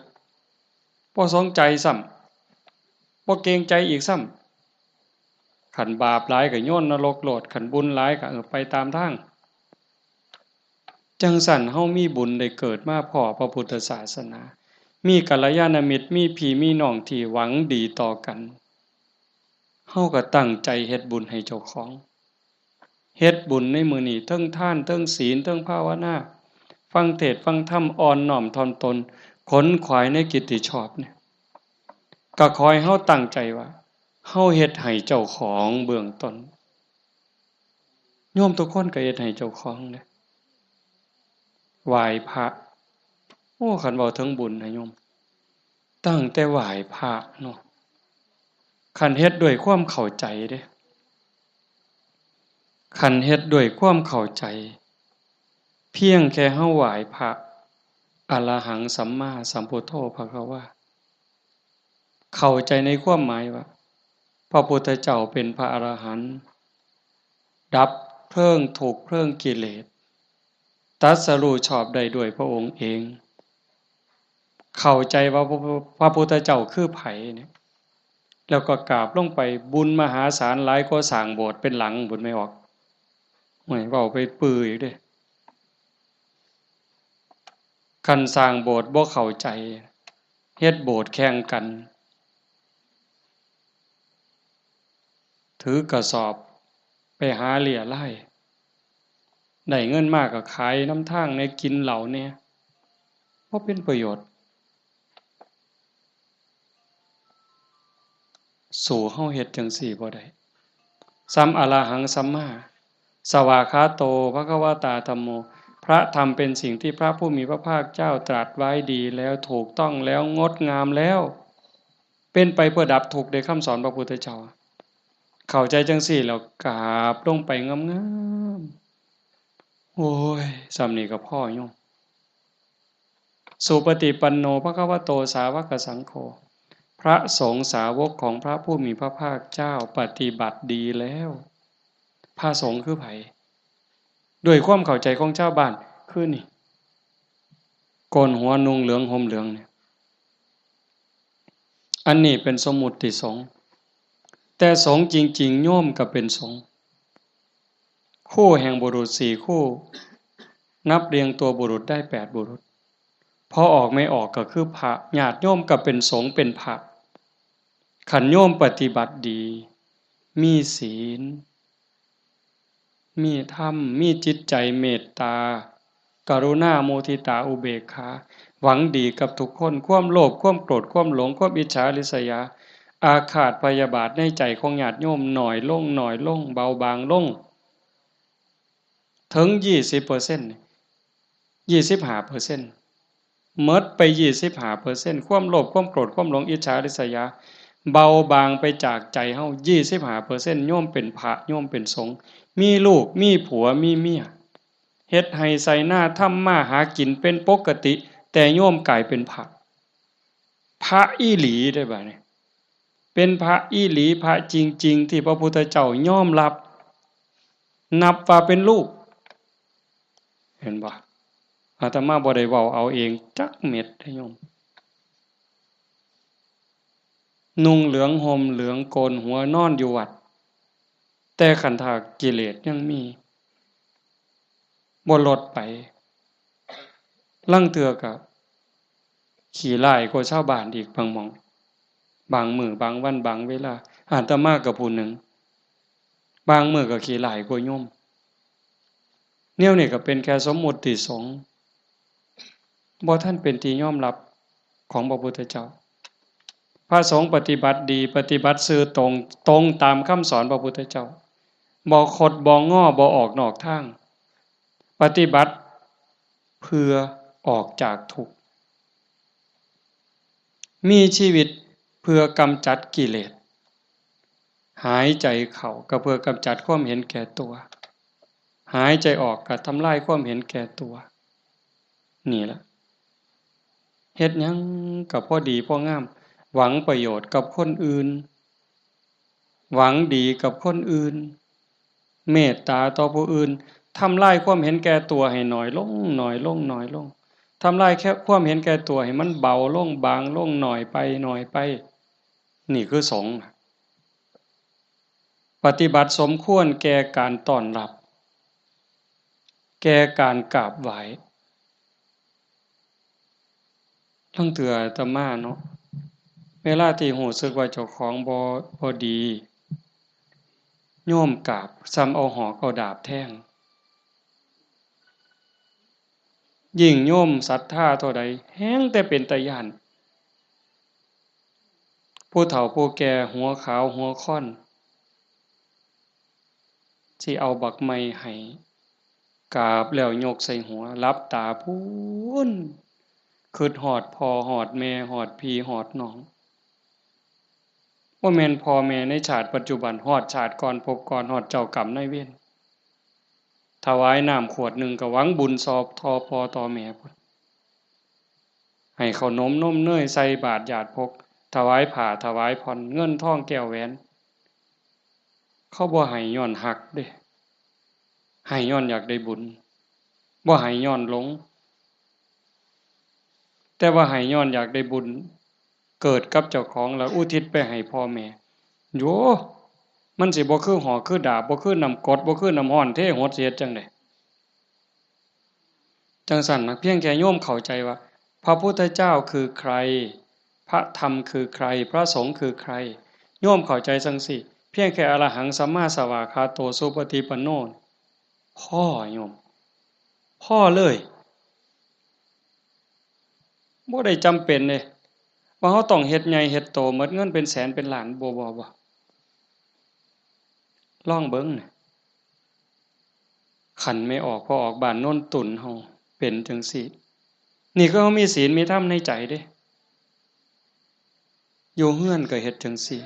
บ่สนใจซ้ำบ่เกรงใจอีกซ้ำขันบาปหลายก็โยนนรกโลดขันบุญหลายก็ไปตามทางจังสั่นเฮามีบุญได้เกิดมาพ้อพระพุทธศาสนามีกัลยาณมิตรมีพี่มีน้องที่หวังดีต่อกันเฮาก็ตั้งใจเฮ็ดบุญให้เจ้าของเฮ็ดบุญในมื้อนี้เทิงทานเทิงศีลเทิงภาวนาฟังเทศน์ฟังธรรมอ่อนน้อมถ่อมตนขนขวายในกิตติชอบเนี่ยก็ขอให้เฮาตั้งใจว่าเฮาเฮ็ดให้เจ้าของเบื้องต้นโยมทุกคนก็เฮ็ดให้เจ้าของเด้ไหว้พระโอ้คันเว้าถึงบุญนะโยมตั้งแต่ไหว้พระเนาะคันเฮ็ดด้วยความเข้าใจเด้คันเฮ็ดด้วยความเข้าใจเพียงแค่เฮาไหว้พระอรหังสัมมาสัมพุทโธภควาเข้าใจในความหมายว่าพระพุทธเจ้าเป็นพระอรหันต์ดับเพลิงถูกเพลิงกิเลสตรัสรู้ชอบได้ด้วยพระองค์เองเข้าใจว่าพระพุทธเจ้าคือไผเนี่ยแล้วก็กราบลงไปบุญมหาศาลหลายกว่าสร้างโบสถ์เป็นหลังบุญไม่ออกห่วยเว้าไปปื้ออีกเด้คันสร้างโบสถ์บ่เข้าใจเฮ็ดโบสถ์แข่งกันถือกระสอบไปหาเหลี่ยไล่ได้เงินมากก็ขายน้ำทางในกินเหล่าเนี่ยบ่เป็นประโยชน์สู่เฮาเฮ็ดจังซี่บ่ได้สัมอะระหังสัมมาสวากขาโตภควตาธัมโมพระธรรมเป็นสิ่งที่พระผู้มีพระภาคเจ้าตรัสไว้ดีแล้วถูกต้องแล้วงดงามแล้วเป็นไปเพื่อดับทุกข์ในคำสอนพระพุทธเจ้าเข้าใจจังซี่แล้วกราบลงไปงามๆโอ้ยส่ำนี้ก็พอโยมสุปฏิปันโนภควโตสาวกสังโฆพระสงฆ์สาวกของพระผู้มีพระภาคเจ้าปฏิบัติดีแล้วพระสงฆ์คือไผด้วยความเข้าใจของชาวบ้านคือนี่โกนหัวนุ่งเหลืองห่มเหลืองเนี่ยอันนี้เป็นสมมุติสงฆ์แต่สงฆ์จริงๆโยมก็เป็นสงฆ์คู่แห่งบุรุษ4คู่นับเรียงตัวบุรุษได้8บุรุษพอออกไม่ออกก็คือพระญาติโยมก็เป็นสงฆ์เป็นพระขันโยมปฏิบัติดีมีศีลมีธรรมมีจิตใจเมตตากรุณาโมทิตาอุเบกขาหวังดีกับทุกคนความโลภความโกรธความหลงความอิจฉาริษยาอาฆาตพยาบาทในใจของญาติโยมหน่อยลงเบาบางลงถึง 20% 25%หมดไป 25% ความโลภความโกรธความหลงอิจฉาริษยาเบาบางไปจากใจเฮา 25% โยมเป็นพระโยมเป็นสงฆ์มีลูกมีผัวมีเมียเฮ็ดให้ใส่หน้าทำมาหากินเป็นปกติแต่โยมกลายเป็นพระอีหลีได้บ่เนี่ย เป็นพระอีหลีพระจริงๆที่พระพุทธเจ้ายอมรับนับว่าเป็นลูกเห็นบ่อาตมาบ่ได้เว้าเอาเองจักเม็ดเด้อโยมนุ่งเหลืองห่มเหลืองโกนหัวนอนอยู่วัดแต่ขันธากิเลสยังมีบ่ลดไปลังเทื่อก็ขี้ร้ายกว่าชาวบ้านอีกบางหม้องบางมื้อบางวันบางเวลาอาตมาก็ผู้หนึ่งบางมื้อก็ขี้ร้ายกว่าโยมแนวนี้ก็เป็นแค่สมมุติสงฆ์บ่ทันเป็นที่ยอมรับของพระพุทธเจ้าพระสงฆ์ปฏิบัติดีปฏิบัติซื่อตรงตามคำสอนพระพุทธเจ้าบ่คดบ่ง้อบ่ออกนอกทางปฏิบัติเพื่อออกจากทุกข์มีชีวิตเพื่อกำจัดกิเลสหายใจเข้าก็เพื่อกำจัดความเห็นแก่ตัวหายใจออกก็ทำลายความเห็นแก่ตัวนี่ล่ะเฮ็ดหยังก็พอดีพองามหวังประโยชน์กับคนอื่นหวังดีกับคนอื่นเมตตาต่อผู้อื่นทำลายความเห็นแก่ตัวให้น้อยลงน้อยลงน้อยลงทำลายแค่ความเห็นแก่ตัวให้มันเบาลงบางลงหน่อยไปหน่อยไปนี่คือสงฆ์ปฏิบัติสมควรแก่การต้อนรับแก่การกราบไหว้ทั้งเถื่ออาตมาเนาะเวลาที่รู้สึกว่าเจ้าของบ่ดีโยมกราบซ้ำเอาหอกเอาดาบแทงยิ่งโยมศรัทธาเท่าใดแฮงแต่เป็นตาย้านผู้เฒ่าผู้แก่หัวขาวหัวค่อนสิเอาบักไม้ให้กราบแล้วยกใส่หัวหลับตาพูนคิดฮอดพ่อฮอดแม่ฮอดพี่ฮอดน้องบ่แม่นพ่อแม่ในชาติปัจจุบันฮอดชาติก่อนภพก่อนฮอดเจ้ากรรมนายเวรถวายน้ำขวดหนึ่งก็หวังบุญสอบทอพ่อต่อแม่พุ่นให้ขนมนมเนยใส่บาตรญาติพกถวายผ้าถวายผ่อนเงินทองแก้วแหวนเขาบ่ให้ย้อนฮักเด้ให้ย้อนอยากได้บุญบ่ให้ย้อนหลงแต่ว่าให้ย้อนอยากได้บุญเกิดกับเจ้าของแล้วอุทิศไปให้พ่อแม่โยมันสิบ่คือหอกคือดาบบ่คือน้ำกรดบ่คือน้ำร้อนเทหดเสียจังได๋จังซั่นน่ะเพียงแค่โยมเข้าใจว่าพระพุทธเจ้าคือใครพระธรรมคือใครพระสงฆ์คือใครโยมเข้าใจจังซี่เพียงแค่อรหังสัมมาสวากขาโตสุปฏิปันโนพ่อโยมพ่อเลยบ่ได้จำเป็นเด้ว่าเฮาต้องเฮ็ดใหญ่เฮ็ดโตหมดเงินเป็นแสนเป็นล้านบ่ลองเบิ่งน่ะขันไม่ออกพอออกบ้านโน่นตุ่นเฮาเป็นจังซี่นี่ก็เฮามีศีลมีธรรมในใจเด้อยู่เฮือนก็เฮ็ดจังซี่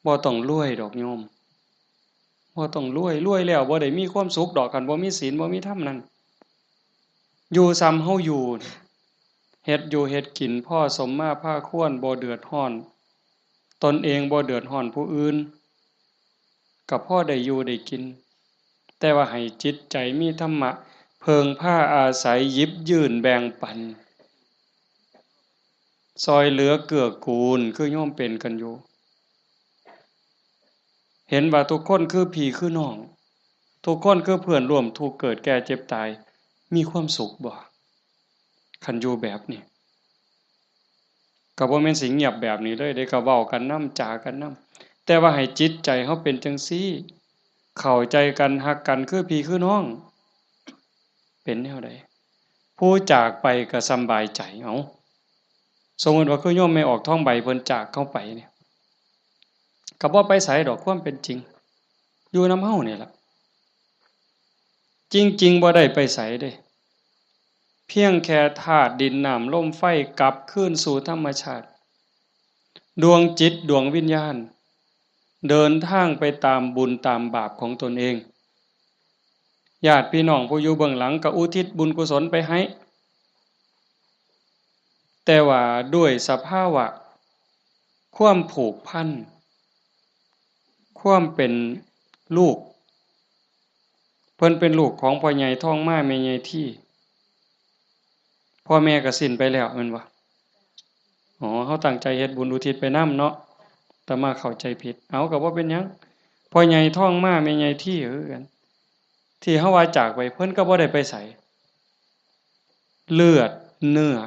บ่ต้องรวยดอกโยมบ่ต้องรวยแล้วบ่ได้มีความสุขดอกคันบ่มีศีลบ่มีธรรมนั่นอยู่ซ้ำเฮาอยู่เฮ็ดอยู่เฮ็ดกินพ่อสมมาพาควรบ่เดือดร้อนตนเองบ่เดือดร้อนผู้อื่นก็พอได้อยู่ได้กินแต่ว่าให้จิตใจมีธรรมะเพิงผ้าอาศัยหยิบยื่นแบ่งปันซอยเหลือเกื้อกูลคือโยมเป็นกันอยู่เห็นว่าทุกคนคือพี่คือน้องทุกคนคือเพื่อนร่วมทุกข์เกิดแก่เจ็บตายมีความสุขบ่คันอยู่แบบนี้ก็บ่แม่นสิเงียบแบบนี้เลยได้ก็เว้ากันนำจากันนำแต่ว่าให้จิตใจเฮาเป็นจังซี่เข้าใจกันฮักกันคือพี่คือน้องเป็นแนวใดผู้จากไปก็สำบายใจเอาสมมุติว่าคือโยมไม่ออกท้องใบเพิ่นจากเข้าไปเนี่ยก็บ่ไปไสดอกความเป็นจริงอยู่นำเฮานี่ล่ะจริงๆบ่ได้ไปไสเด้เพียงแค่ธาตุดินน้ำลมไฟกลับคืนสู่ธรรมชาติดวงจิตดวงวิญญาณเดินทางไปตามบุญตามบาปของตนเองญาติพี่น้องผู้อยู่เบื้องหลังก็อุทิศบุญกุศลไปให้แต่ว่าด้วยสภาวะ ความผูกพันความเป็นลูกเพิ่นเป็นลูกของพ่อใหญ่ท้องมาแม่ใหญ่ที่พ่อแม่ก็สิ้นไปแล้วแม่นบ่อ๋อเฮาตั้งใจเฮ็ดบุญอุทิศไปนำเนาะแต่มาเข้าใจผิดเอาก็บ่เป็นหยังพ่อใหญ่ท้องมาแม่ใหญ่ที่คือกันที่เฮาว่าจากไปเพิ่นก็บ่ได้ไปไสเลือดเนื้อ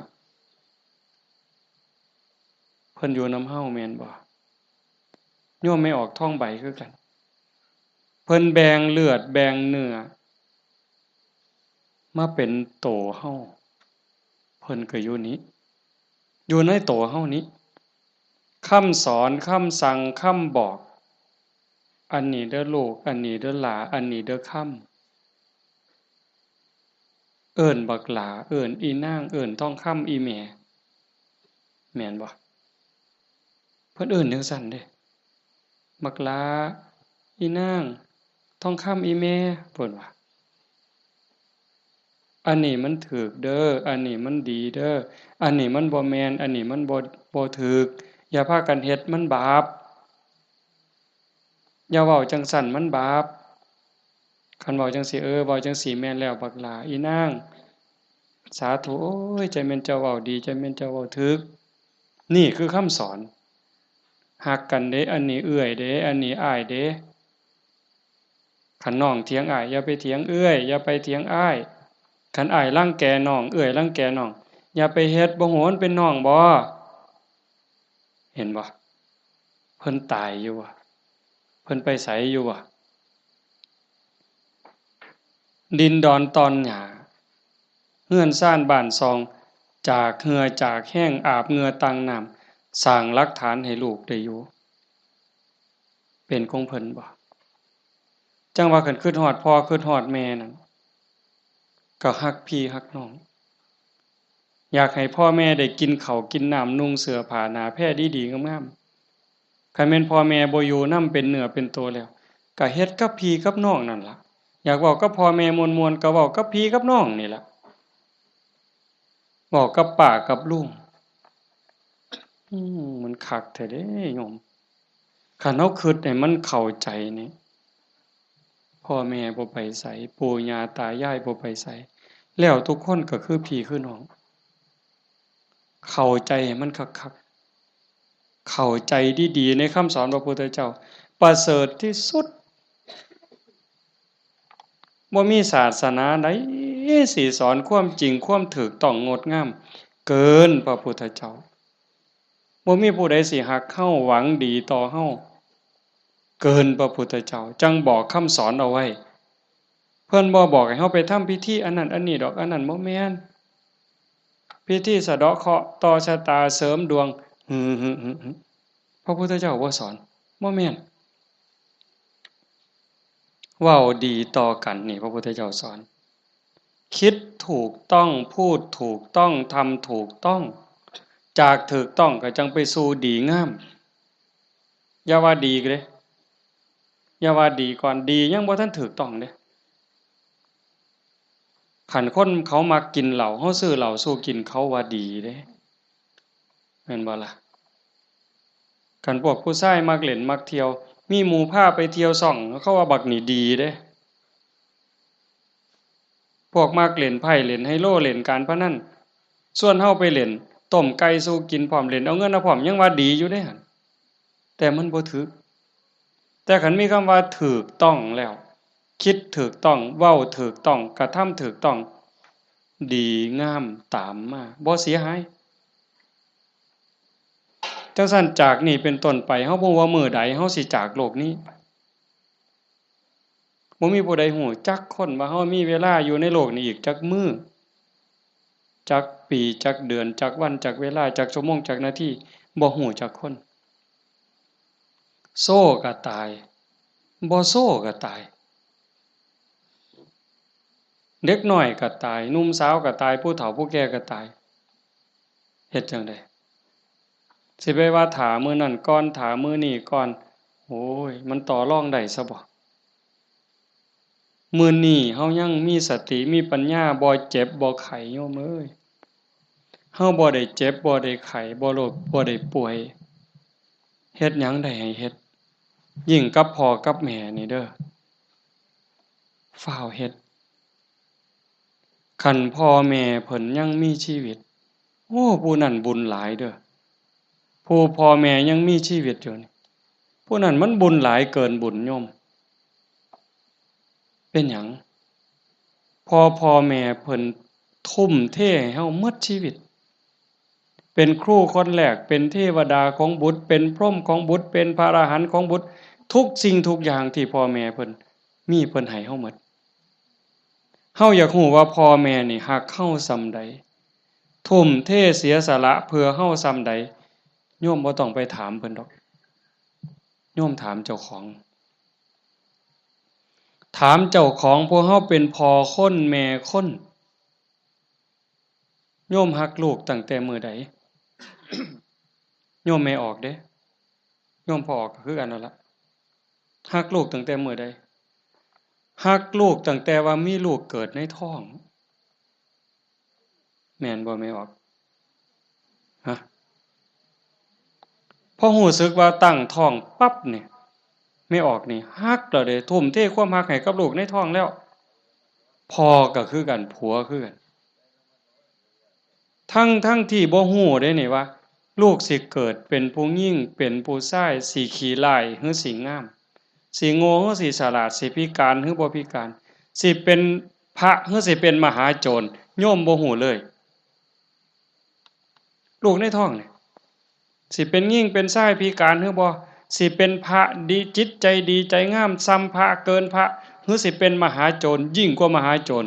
เพิ่นอยู่นำเฮาแม่นบ่โยมไม่ออกท้องใบคือกันเพิ่นแบ่งเลือดแบ่งเนื้อมาเป็นโตเฮาเพิ่นก็อยู่นี้อยู่ในโตเฮานี้คำสอนคำสั่งคำบอกอันนี้เด้อลูกอันนี้เด้อหลาอันนี้เด้อคำเอิ้นบักหลาเอิ้นอีนางเอิ้นทองคำอีแม่แม่นบ่เพิ่นเอิ้นจังซั่นเด้บักหลาอีนางทองคำอีแม่เพิ่นว่าอันนี้มันถูกเด้ออันนี้มันดีเด้ออันนี้มันบ่แม่นอันนี้มันบ่ถูกอย่าพากันเฮ็ดมันบาปอย่าเว้าจังซั่นมันบาปคันเว้าจังซี่เว้าจังซี่แม่นแล้วบักหลาอีนางสาธุโอ้ยใจแม่นเจ้าเว้าดีใจแม่นเจ้าเว้าถูกนี่คือคำสอนฮักกันเด้อันนี้เอื้อยเด้อันนี้อ้ายเด้คันน้องเถียงอ้ายอย่าไปเถียงเอื้อยอย่าไปเถียงอ้ายคันอ้ายรังแกน้องเอื้อยรังแกน้องอย่าไปเฮ็ดบ่โหนเป็นน้องบ่เห็นบ่เพิ่นตายอยู่ว่ะเพิ่นไปไสอยู่ว่ะดินดอนตอนหญ้าเฮือนซ่านบ้านซองจากเหงื่อจากแห้งอาบเหงื่อตังน้ำสร้างหลักฐานให้ลูกได้อยู่เป็นของเพิ่นบ่จังว่าคันคิดฮอดพ่อคิดฮอดแม่นั่นก็ฮักพี่ฮักน้องอยากให้พ่อแม่ได้กินข้าวกินน้ำนุ่งเสื้อผ้าหน้าแพรดีๆงามๆคันแม่นพ่อแม่บ่อยู่นำเป็นเนื้อเป็นตัวแล้วก็เฮ็ดกับพี่กับน้องนั่นล่ะอยากเว้ากับพ่อแม่ม่วนๆก็เว้ากับพี่กับน้องนี่ล่ะเว้ากับป้ากับลุงมันคักแท้เด้โยมคันเฮาคิดให้มันเข้าใจนี่พ่อแม่บ่ไปไสปู่ย่าตายายบ่ไปไสแล้วทุกคนก็คือพี่คือน้องเข้าใจให้มันคักๆเข้าใจดีๆในคำสอนพระพุทธเจ้าประเสริฐที่สุดบ่มีศาสนาใดสิสอนความจริงความถูกต้องงดงามเกินพระพุทธเจ้าบ่มีผู้ใดสิฮักเฮาหวังดีต่อเฮาเกินพระพุทธเจ้าจังบอกคำสอนเอาไว้เพิ่นบ่บอกให้เฮาไปทำพิธีอันนั้นอันนี้ดอกอันนั้นบ่แม่นพิธีสะเดาะเคราะห์ต่อชะตาเสริมดวงพระพุทธเจ้าบ่สอนบ่แม่นเว้าดีต่อกันนี่พระพุทธเจ้าสอนคิดถูกต้องพูดถูกต้องทำถูกต้องจากถูกต้องก็จังไปสู่ดีงามอย่าว่าดีเด้อย่าว่าดีก่อนดียังบ่ทันถูกต้องเด้คันคนเขามักกินเหล้าเฮาซื้อเหล้าสู้กินเขาว่าดีเด้แม่นบ่ล่ะคันพวกผู้ชายมักเล่นมักเที่ยวมีหมู่พาไปเที่ยวซ่องเขาว่าบักนี่ดีเด้พวกมักเล่นไพ่เล่นไฮโลเล่นการพนันส่วนเฮาไปเล่นต้มไก่สู้กินพร้อมเล่นเอาเงินเอาพร้อมยังว่าดีอยู่เด้หั่นแต่มันบ่ถูกแต่คันมีคำว่าถูกต้องแล้วคิดถูกต้องเว้าถูกต้องกระทำถูกต้องดีงามตามมาบ่เสียหายจังซั่นจากนี้เป็นต้นไปเฮาบ่ว่ามื้อใดเฮาสิจากโลกนี้บ่มีผู้ใดฮู้จักคนว่าเฮามีเวลาอยู่ในโลกนี้อีกจักมื้อจักปีจักเดือนจักวันจักเวลาจักชั่วโมงจักนาทีบ่ฮู้จักคนโซ่ก็ตายบ่โซ่ก็ตายเด็กน้อยก็ตายหนุ่มสาวก็ตายผู้เฒ่าผู้แก่ก็ตายเฮ็ดจังได๋สิไปว่าท่ามื้อนั้นก่อนท่ามื้อนี้ก่อนโอ้ยมันต่อรองได้ซะบ่มื้อนี้เฮายังมีสติมีปัญญาบ่เจ็บบ่ไข้โยมเอ้ยเฮาบ่ได้เจ็บบ่ได้ไข้บ่โรคบ่ได้ป่วย เฮ็ดหยังได้ให้เฮ็ดยิ่งกับพ่อกับแม่นี่เด้อฟ้าวเฮ็ดคันพ่อแม่เพิ่นยังมีชีวิตโอ้ผู้นั้นบุญหลายเด้อผู้พ่อแม่ยังมีชีวิตอยู่นี่ผู้นั้นมันบุญหลายเกินบุญโยมเป็นหยังพ่อแม่เพิ่นทุ่มเทให้เฮาหมดชีวิตเป็นครูคนแรกเป็นเทวดาของบุตรเป็นพรหมของบุตรเป็นพระอรหันต์ของบุตรทุกสิ่งทุกอย่างที่พ่อแม่เพิ่นมีเพิ่นให้เฮาหมดเฮาอยากรู้ว่าพ่อแม่นี่ฮักเฮาส่ำใดทุ่มเทเสียสละเพื่อเฮาส่ำใดโยมบ่ต้องไปถามเพิ่นดอกโยมถามเจ้าของถามเจ้าของพวกเฮาเป็นพ่อคนแม่คนโยมฮักลูกตั้งแต่มื้อใด โยมไม่ออกเด้โยมพอออกก็คือกันนั่นล่ะฮักลูกตั้งแต่มื้อใดฮักลูกตั้งแต่ว่ามีลูกเกิดในท้องแม่นบ่ไม่ออกฮะพอรู้สึกว่าตั้งท้องปั๊บนี่ไม่ออกนี่ฮักแล้วเด้ทุ่มเทความฮักให้กับลูกในท้องแล้วพ่อก็คือกันผัวคือกันทั้งที่บ่ฮู้เด้นี่ว่าลูกสิเกิดเป็นผู้หญิงเป็นผู้ชายสิขี้ร้ายหรือสิงามสิโง่หรือสิฉลาดสิพิการหรือบ่พิการสิเป็นพระหรือสิเป็นมหาโจรโยมบ่ฮู้เลยลูกในท้องนี่สิเป็นหญิงเป็นชายพิการหรือบ่สิเป็นพระดีจิตใจดีใจงามซ้ำพระเกินพระหรือสิเป็นมหาโจรยิ่งกว่ามหาโจร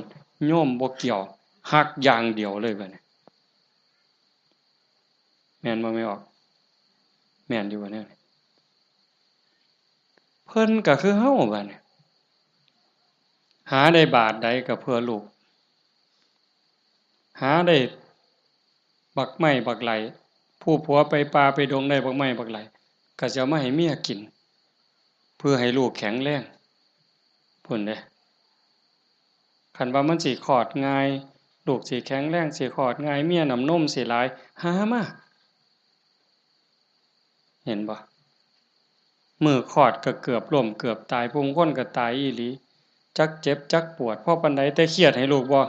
โยมบ่เกี่ยวฮักอย่างเดียวเลยบัดนี้แม่นบ่ไม่ออกแม่นอยู่บ่เนี่ยเพิ่นก็คือเฮาบัดนี้หาได้บาทใดก็เพื่อลูกหาได้บักไม้บักไหลผู้ผัวไปป่าไปดงได้บักไม้บักไหลก็จะเอามาให้เมียกินเพื่อให้ลูกแข็งแรงพุ่นเด้คันว่ามันสิคลอดง่ายลูกสิแข็งแรงสิคลอดง่ายเมียน้ำนมสิหลายหามาเห็นบ่มื้อคลอดก็เกือบล้มเกือบตายผู้คนก็ตายอีหลีจักเจ็บจักปวดพอปานใดแต่เครียดให้ลูกบ่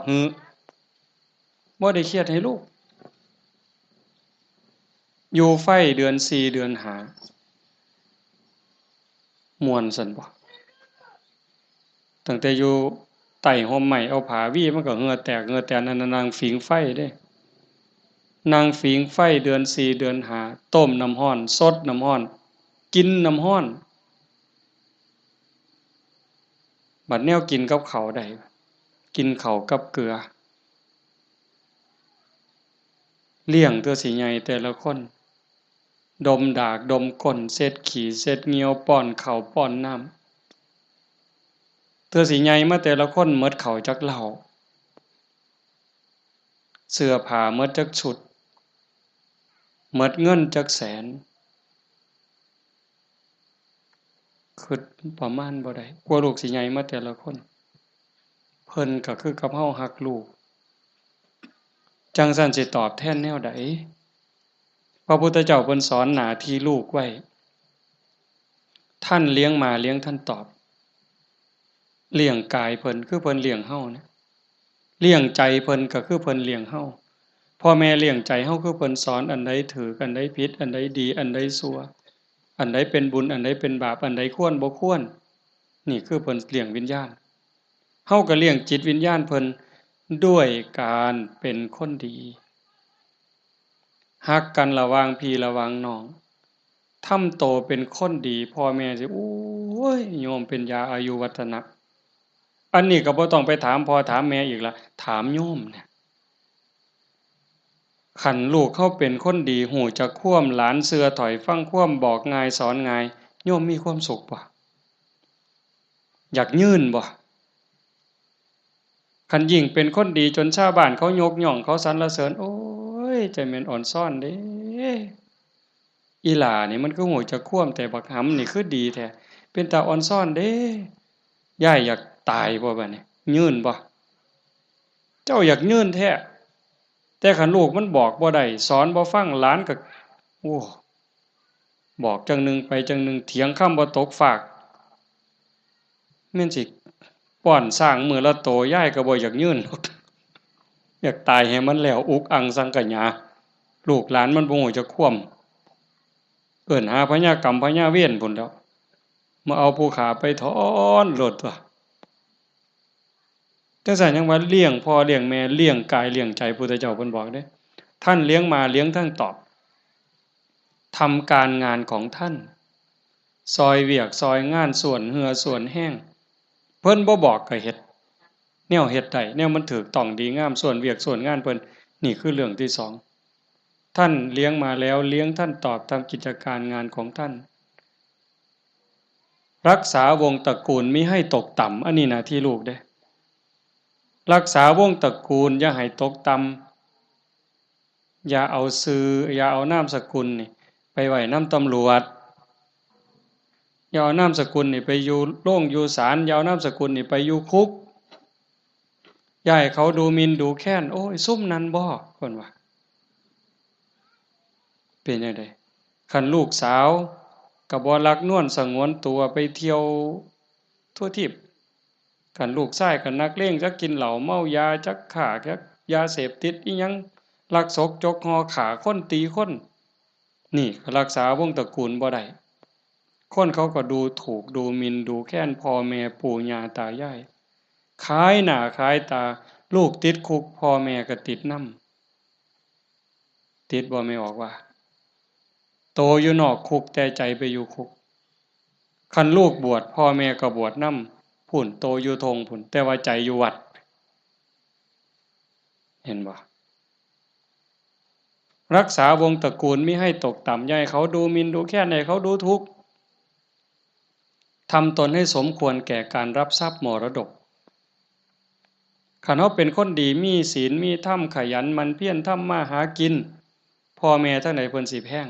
บ่ได้เครียดให้ลูกอยู่ไฟเดือน4เดือน5ม่วนซั่นบ่ตั้งแต่อยู่ใต้ห่มไม้เอาผ้าวี่มันก็เหงื่อแตกเหงื่อแตนนั่นนางฝิงไฟเด้นางฝิงไฟเดือน4เดือน5ต้มน้ำร้อนสดน้ำร้อนกินน้ำร้อนบัดแนวกินกับข้าวได้กินข้าวกับเกลือเลี้ยงตัวสิใหญ่แต่ละคนดมดากดมก้นเช็ดขี้เช็ดเหงียวป้อนข้าวป้อนน้ำตัวสิใหญ่มาแต่ละคนหมดข้าวจักเหล้าเสื้อผ้าหมดจักชุดหมดเงินจักแสนคือประมาณบ่ได้กลัวลูกสิใหญ่มาแต่ละคนเพิ่นก็คือกับเฮาฮักลูกจังซั่นสิตอบแทนแนวใดพระพุทธเจ้าเพิ่นสอนหน้าที่ลูกไว้ท่านเลี้ยงมาเลี้ยงท่านตอบเลี้ยงกายเพิ่นคือเพิ่นเลี้ยงเฮานะเลี้ยงใจเพิ่นก็คือเพิ่นเลี้ยงเฮาพ่อแม่เลี้ยงใจเฮาคือเพิ่นสอนอันใดถูกอันใดผิดอันใดดีอันใดชั่วอันใดเป็นบุญอันใดเป็นบาปอันใดควรบ่ควรนี่คือเพิ่นเลี้ยงวิญญาณเฮาก็เลี้ยงจิตวิญญาณเพิ่นด้วยการเป็นคนดีฮักกันระหว่างพี่ระหว่างน้องทำโตเป็นคนดีพ่อแม่สิโอ้ยโยมเป็นยาอายุวัฒนะอันนี้ก็บ่ต้องไปถามพ่อถามแม่อีกละถามโยมเนี่ยคันลูกเขาเป็นคนดีหูจักความหลานเสือถอยฟังความบอกง่ายสอนง่ายโยมมีความสุขบ่อยากยืนบ่คันยิ่งเป็นคนดีจนชาวบ้านเขายกย่องเขาสรรเสริญโอ้ยใจแม่นอ่อนซ่อนเด้อีหล่านี่มันก็หูจักความแต่บักหำนี่คือดีแท้เป็นตาอ่อนซ่อนเด้ยายอยากตายบ่บัดนี้ยืนบ่เจ้าอยากยืนแท้แต่คันลูกมันบอกบ่ได้สอนบ่ฟังหลานก็โอ้ บอกจังหนึ่งไปจังหนึ่งเถียงคำบ่ตกฝากแม่นสิป้อนสร้างมือละโตย่ายก็บ่อยากยืนอยากตายให้มันแล้วอุกอังสังกะหยาลูกหลานมันบ่ฮู้จักคว่ำเอิ้นหาพญากรรมพญาเวรพุ่นแล้วมาเอาผู้ขาไปถอนโลดตัวจังซั่นยังว่าเลี้ยงพ่อเลี้ยงแม่เลี้ยงกายเลี้ยงใจพุทธเจ้าเพิ่นบอกเด้ท่านเลี้ยงมาเลี้ยงทั้งตอบทำการงานของท่านซอยเวียกซอยงานส่วนเหือส่วนแห้งเพิ่นบ่บอกก็เฮ็ดแนวเฮ็ดได้แนวมันถูกต้องดีงามส่วนเวียกส่วนงานเพิ่นนี่คือเรื่องที่สองท่านเลี้ยงมาแล้วเลี้ยงท่านตอบตามกิจการงานของท่านรักษาวงตระกูลมิให้ตกต่ำอันนี้หน้าที่ลูกเด้รักษาวงตระกูลอย่าให้ตกต่ำอย่าเอาชื่ออย่าเอานามสกุลนี่ไปไว้นำตำรวจอย่าเอานามสกุลนี่ไปอยู่โรงอยู่ศาลอย่าเอานามสกุลนี่ไปอยู่คุกอย่าให้เขาดูหมิ่นดูแค้นโอ้ยซุ่มนั้นบ่เพิ่นว่าเป็นจังได๋คันลูกสาวก็บ่รักนวลสงวนตัวไปเที่ยวทั่วทิพย์คันลูกชายก็นักเลงจักกินเหล้าเมายาจักฆ่าจักยาเสพติดอีหยังลักศกจกหอฆ่าคนตีคนนี่ก็รักษาวงตระกูลบ่ได้คนเขาก็ดูถูกดูหมิ่นดูแค้นพ่อแม่ปู่ย่าตายายขายหน้าขายตาลูกติดคุกพ่อแม่ก็ติดนำติดบ่ไม่ออกว่าโตอยู่นอกคุกแต่ใจไปอยู่คุกคันลูกบวชพ่อแม่ก็บวชนำพุ่นโตอยู่ทงพุ่นแต่ว่าใจอยู่วัดเห็นบ่รักษาวงตระกูลมิให้ตกต่ำอย่าให้เขาดูหมิ่นดูแค้นให้เขาดูทุกข์ทำตนให้สมควรแก่การรับทรัพย์มรดกคันเฮาเป็นคนดีมีศีลมีธรรมขยันหมั่นเพียรทำมาหากินพ่อแม่ทั้งหลายเพิ่นสิแพง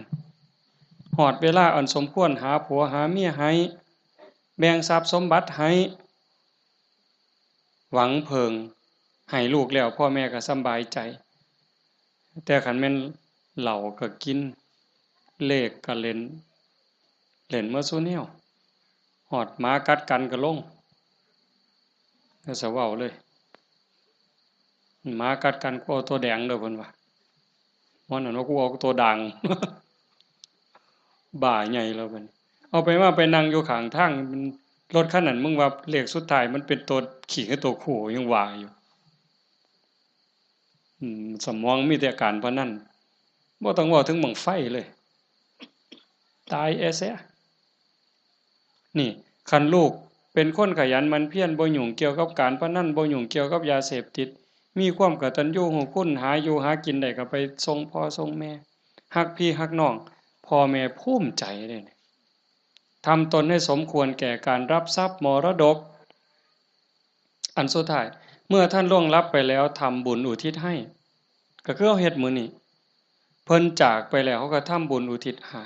ฮอดเวลาอันสมควรหาผัวหาเมียให้แบ่งทรัพย์สมบัติให้หวังเพิงให้ลูกแล้วพ่อแม่ก็สำบายใจแต่คันแม่นเหล้าก็กินเลขก็เล่นเล่นมาซุแนวฮอดหมากัดกันก็ลงก็สะเว้าเลยหมากัดกันกูเอาตัวแดงเด้อเพิ่นว่ามันนั่นว่ากูเอาตัวด่าง บ่าใหญ่แล้วเพิ่นเอาไปว่าไปนั่งอยู่ข้างทางมันรถคันนั้นมึงว่าเลขสุดท้ายมันเป็นตัวขี้กับตัวคู่ยังว่าอยู่สมองมีแต่การพนันบ่ต้องเว้าถึงบั้งไฟเลยตายเสียนี่คันลูกเป็นคนขยันหมั่นเพียรบ่ยุ่งเกี่ยวกับการพนันบ่ยุ่งเกี่ยวกับยาเสพติดมีความกตัญญูรู้คุณหาอยู่หากินได้ก็ไปส่งพ่อส่งแม่ฮักพี่ฮักน้องพ่อแม่ภูมิใจเด้ทำตนให้สมควรแก่การรับทรัพย์มรดกอันสุดท้ายเมื่อท่านล่วงลับไปแล้วทำบุญอุทิศให้ก็คือเอาเฮ็ดมื้อนี้เพิ่นจากไปแล้วเขาก็ทำบุญอุทิศหา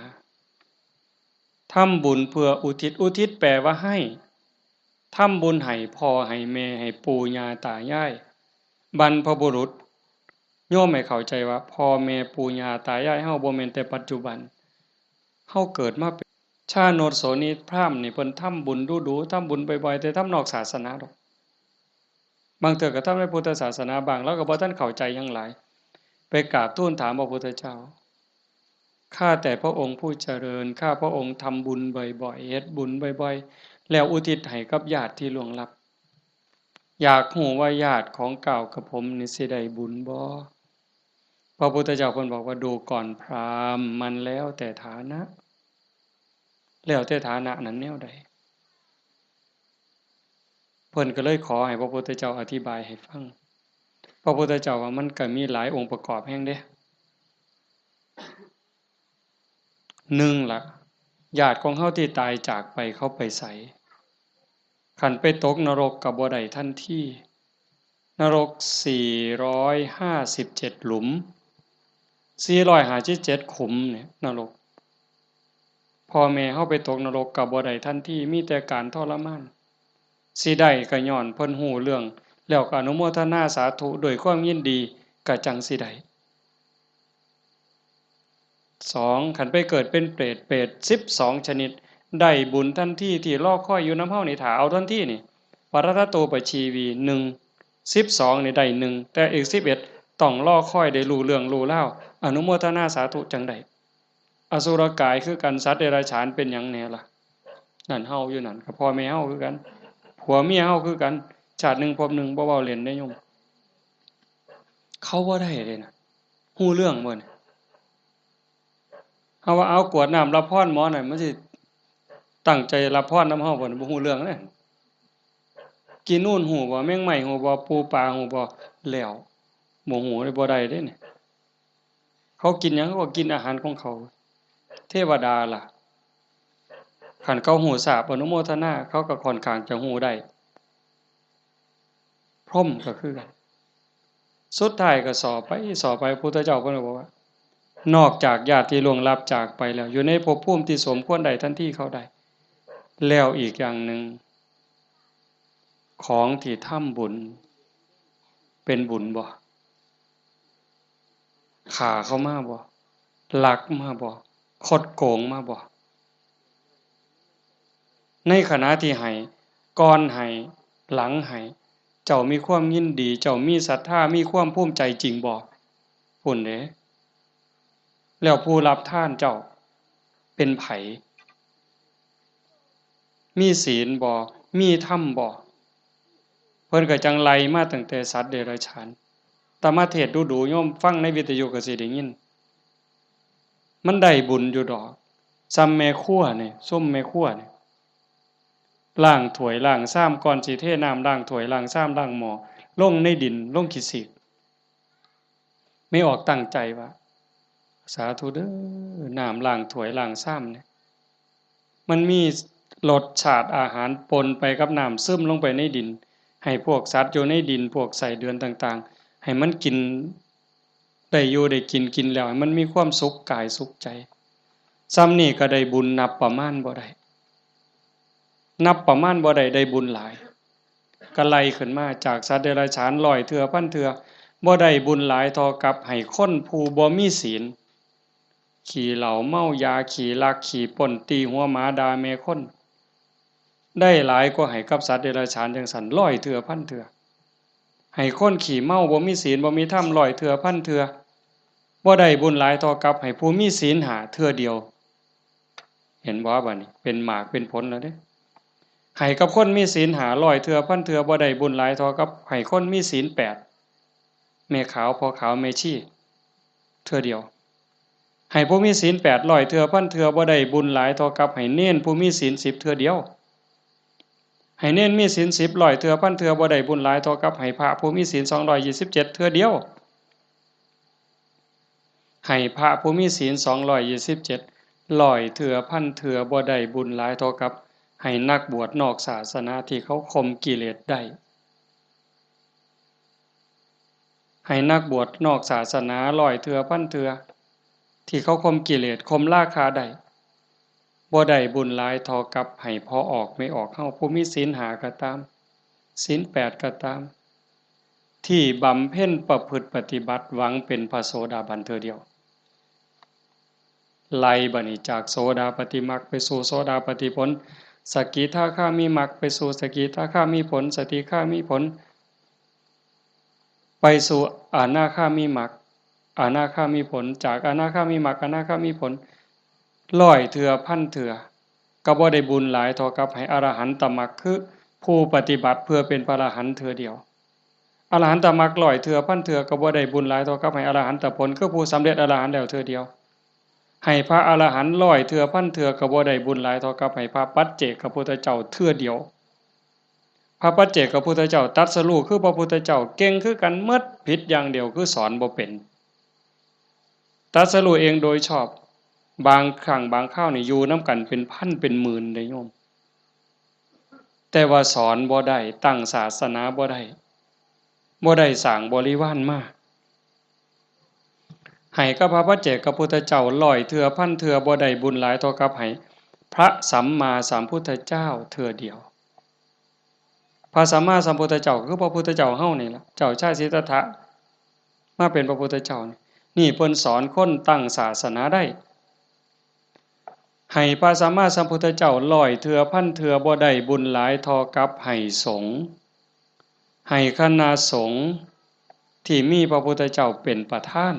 ทำบุญเพื่ออุทิศแปลว่าให้ทำบุญให้พ่อให้แม่ให้ปู่ย่าตายายบรรพบุรุษโยมให้เข้าใจว่าพ่อแม่ปู่ย่าตายายเฮาบ่แม่นแต่ปัจจุบันเฮาเกิดมาเป็นชาโนโสนีพราหมณ์นี่เพิ่นทำบุญดูๆทำบุญบ่อยๆแต่ทำนอกศาสนาดอกบางเทื่อก็ทำในพุทธศาสนาบางแล้วก็บ่ทันเข้าใจหยังหลายไปกราบทูลถามพระพุทธเจ้าข้าแต่พระองค์ผู้เจริญข้าพระองค์ทำบุญบ่อยๆเฮ็ดบุญบ่อยๆแล้วอุทิศให้กับญาติที่ล่วงลับอยากรู้ว่าญาติของเก่ากับผมนี่สิได้บุญบ่พระพุทธเจ้าเพิ่นบอกว่าดูก่อนพราหมณ์มันแล้วแต่ฐานะแล้วแต่ฐานะนั้นแนวใดเพิ่นก็เลยขอให้พระพุทธเจ้าอธิบายให้ฟังพระพุทธเจ้าว่ามันก็มีหลายองค์ประกอบแห่งเด้1ล่ะญาติของเฮาที่ตายจากไปเขาไปไสคันไปตกนรกก็บ่ได้ทันทีนรก457หลุม457ขุมเนี่ยนรกพ่อแม่เฮาไปตกนรกก็บ่ได้ทันทีมีแต่การทรมานสิได้ก็ย้อนเพิ่นฮู้เรื่องแล้วก็อนุโมทนาสาธุด้วยความยินดีก็จังสิได้ 2ขันไปเกิดเป็นเปรต12ชนิดได้บุญทันทีที่รอคอยอยู่น้ำเฮานี่ถ้าเอาทันทีนี่ปรัตตโตปชีวี1 12นี่ได้1แต่อีก11ต้องรอคอยได้รู้เรื่องรู้เล่าอนุโมทนาสาธุจังได๋อสุรกายคือกันสัตว์เดรัจฉานเป็นหยังแน่ล่ะนั่นเฮาอยู่นั่นก็พ่อแม่เฮาคือกันผัวเมียเฮาคือกันชาติหนึ่งภพหนึ่งบ่เว้าเล่นได้โยมเขาบ่ได้เลยนะฮู้เรื่องบ่เนี่ยเฮาว่าเอากวดน้ำรับพรหมอหน่อยมันสิตั้งใจรับพรนำเฮาบ่บ่ฮู้เรื่องเลยกินนู่นฮู้บ่แมงไม้ฮู้บ่ปูปลาฮู้บ่แล้วบ่ฮู้ได้บ่ได้เด้นี่เขากินหยังเขาก็กินอาหารของเขาเทวดาล่ะคันเขาฮู้ทราบอนุโมทนาเขาก็ค่อนข้างจะฮู้ได้พรหมก็คือกันสุดท้ายก็สอบไปพุทธเจ้าเพิ่นก็บอกว่านอกจากญาติที่ล่วงลับจากไปแล้วอยู่ในภพภูมิที่สมควรได้ทันทีเขาได้แล้วอีกอย่างหนึ่งของที่ทำบุญเป็นบุญบ่ฆ่าเขามาบ่ลักมาบ่คดโกงมาบ่ในขณะที่ให้ก่อนให้หลังให้เจ้ามีความยินดีเจ้ามีศรัทธามีความภูมิใจจริงบ่พุ่นเด้แล้วผู้รับทานเจ้าเป็นไผมีศีลบ่มีธรรมบ่เพิ่นก็จังไล่มาตั้งแต่สัตว์เดรัจฉานตมาเทศน์ดูๆโยมฟังในวิทยุก็สิได้ยินมันได้บุญอยู่ดอกซ้ำแม่ครัวนี่ส้มแม่ครัวนี่ล้างถ้วยล้างซ้ำก่อนสิเทน้ำล้างถ้วยล้างซ้ำล้างหม้อลงในดินลงขี้สิกไม่ออกตั้งใจว่าสาธุเด้อน้ำล้างถ้วยล้างซ้ำเนี่ยมันมีรสชาติอาหารปนไปกับน้ำซึมลงไปในดินให้พวกสัตว์อยู่ในดินพวกไส้เดือนต่างๆให้มันกินได้อยู่ได้กินแล้วให้มันมีความสุขกายสุขใจซ้ำนี่ก็ได้บุญนับประมาณบ่ได้นับประมาณบ่ได้ได้บุญหลายก็ไล่ขึ้นมาจากสัตว์เดรัจฉาน100เทื่อพันเทื่อบ่ได้บุญหลายเท่ากับให้คนผู้บ่มีศีลขี่เหล้าเมายาขี่ลักขี่ปล้นตีหัวหมาด่าแม่คนได้หลายกว่าให้กับสัตว์เดรัจฉานจังซั่น100เทื่อพันเทื่อให้คนขี่เมาบ่มีศีลบ่มีธรรม100เทื่อพันเทื่อบ่ได้บุญหลายเท่ากับให้ผู้มีศีล5เทื่อเดียวเห็นบ่บัดนี้เป็นหมากเป็นผลแล้วเด้ให้กับคนมีศีล500เทื่อพันเทื่อบ่ได้บุญหลายเท่ากับให้คนมีศีล8แม่ขาวพ่อขาวแม่ชีเทื่อเดียวให้ผู้มีศีล800เทื่อพันเทื่อบ่ได้บุญหลายเท่ากับให้เน้นผู้มีศีล10เทื่อเดียวให้เน้นมีศีล10 100เทื่อพันเทื่อบ่ได้บุญหลายเท่ากับให้พระผู้มีศีล227เทื่อเดียวให้พระผู้มีศีล227 100เทื่อพันเทื่อบ่ได้บุญหลายเท่ากับให้นักบวชนอกศาสนาที่เขาข่มกิเลสได้ให้นักบวชนอกศาสนา100เทื่อพันเทื่อที่เขาข่มกิเลสข่มราคะได้บ่ได้บุญหลายเท่ากับให้พอออกไม่ออกเฮาผู้มีศีล5ก็ตามศีล8ก็ตามที่บำเพ็ญประพฤติปฏิบัติหวังเป็นพระโสดาบันเทื่อเดียวไล่บัดนี้จากโสดาปัตติมรรคไปสู่โสดาปัตติผลสกิทาคามีมรรคไปสู่สกิทาคามีผลสติคามีผลไปสู่อนาคามีมรรคอนาคามีผลจากอนาคามีมรรคอนาคามีผล100เทื่อพันเทื่อก็บ่ได้บุญหลายเท่ากับให้อรหันตมรรคคือผู้ปฏิบัติเพื่อเป็นพระอรหันต์เทื่อเดียวอรหันตมรรค100เทื่อพันเทื่อก็บ่ได้บุญหลายเท่ากับให้อรหันตผลคือผู้สำเร็จอรหันต์แล้วเทื่อเดียวให้พระอรหันต์100เทื่อพันเทื่อก็บ่ได้บุญหลายเท่ากับให้พระปัจเจกพุทธเจ้าเทื่อเดียวพระปัจเจกพุทธเจ้าตรัสรู้คือพระพุทธเจ้าเก่งคือกันหมดผิดอย่างเดียวคือสอนบ่เป็นตรัสรู้เองโดยชอบบางครั้งบางคราวนี่อยู่นำกันเป็นพันเป็นหมื่นได้โยมแต่ว่าสอนบ่ได้ตั้งศาสนาบ่ได้สร้างบริวารมาให้กับพระปัจเจกพุทธเจ้า100เทื่อพันเทื่อบ่ได้บุญหลายเท่ากับให้พระสัมมาสัมพุทธเจ้าเทื่อเดียวพระสัมมาสัมพุทธเจ้าคือพระพุทธเจ้าเฮานี่ล่ะเจ้าชายสิทธัตถะมาเป็นพระพุทธเจ้านี่เพิ่นสอนคนตั้งศาสนาได้ ให้พระสัมมาสัมพุทธเจ้า100 เทื่อพันเทื่อบ่ได้บุญหลายเท่ากับให้สงฆ์ให้คณะสงฆ์ที่มีพระพุทธเจ้าเป็นประธาน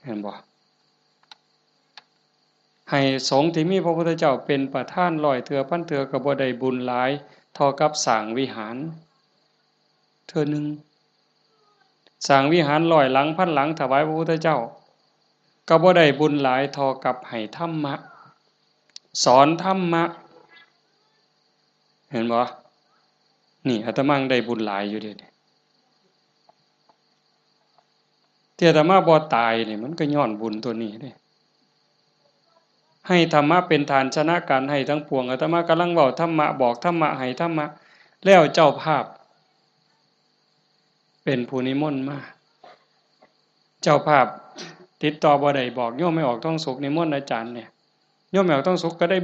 เห็นบ่ให้สงฆ์ที่มีพระพุทธเจ้าเป็นประธาน100 เทื่อพันเทื่อก็บ่ได้บุญหลายเท่ากับสร้างวิหารเทื่อนึงสร้างวิหาร100 หลังพันหลังถวายพระพุทธเจ้าก็บ่ได้บุญหลายเท่ากับให้ธรรมะสอนธรรมะเห็นบ่นี่อาตมาได้บุญหลายอยู่เด้ที่อาตมาบ่ตายนี่มันก็ย้อนบุญตัวนี้เด้ให้ธรรมะเป็นฐานชนะการให้ทั้งปวงอาตมากำลังเว้าธรรมะบอกธรรมะให้ธรรมะแล้วเจ้าภาพเป็นผู้นิมนต์มาเจ้าภาพติดต่อบ่ได้บอกโยมไม่ออกท้องสุขนิมนต์อาจารย์เนี่ยโยมไม่ออกท้องสุขก็ได้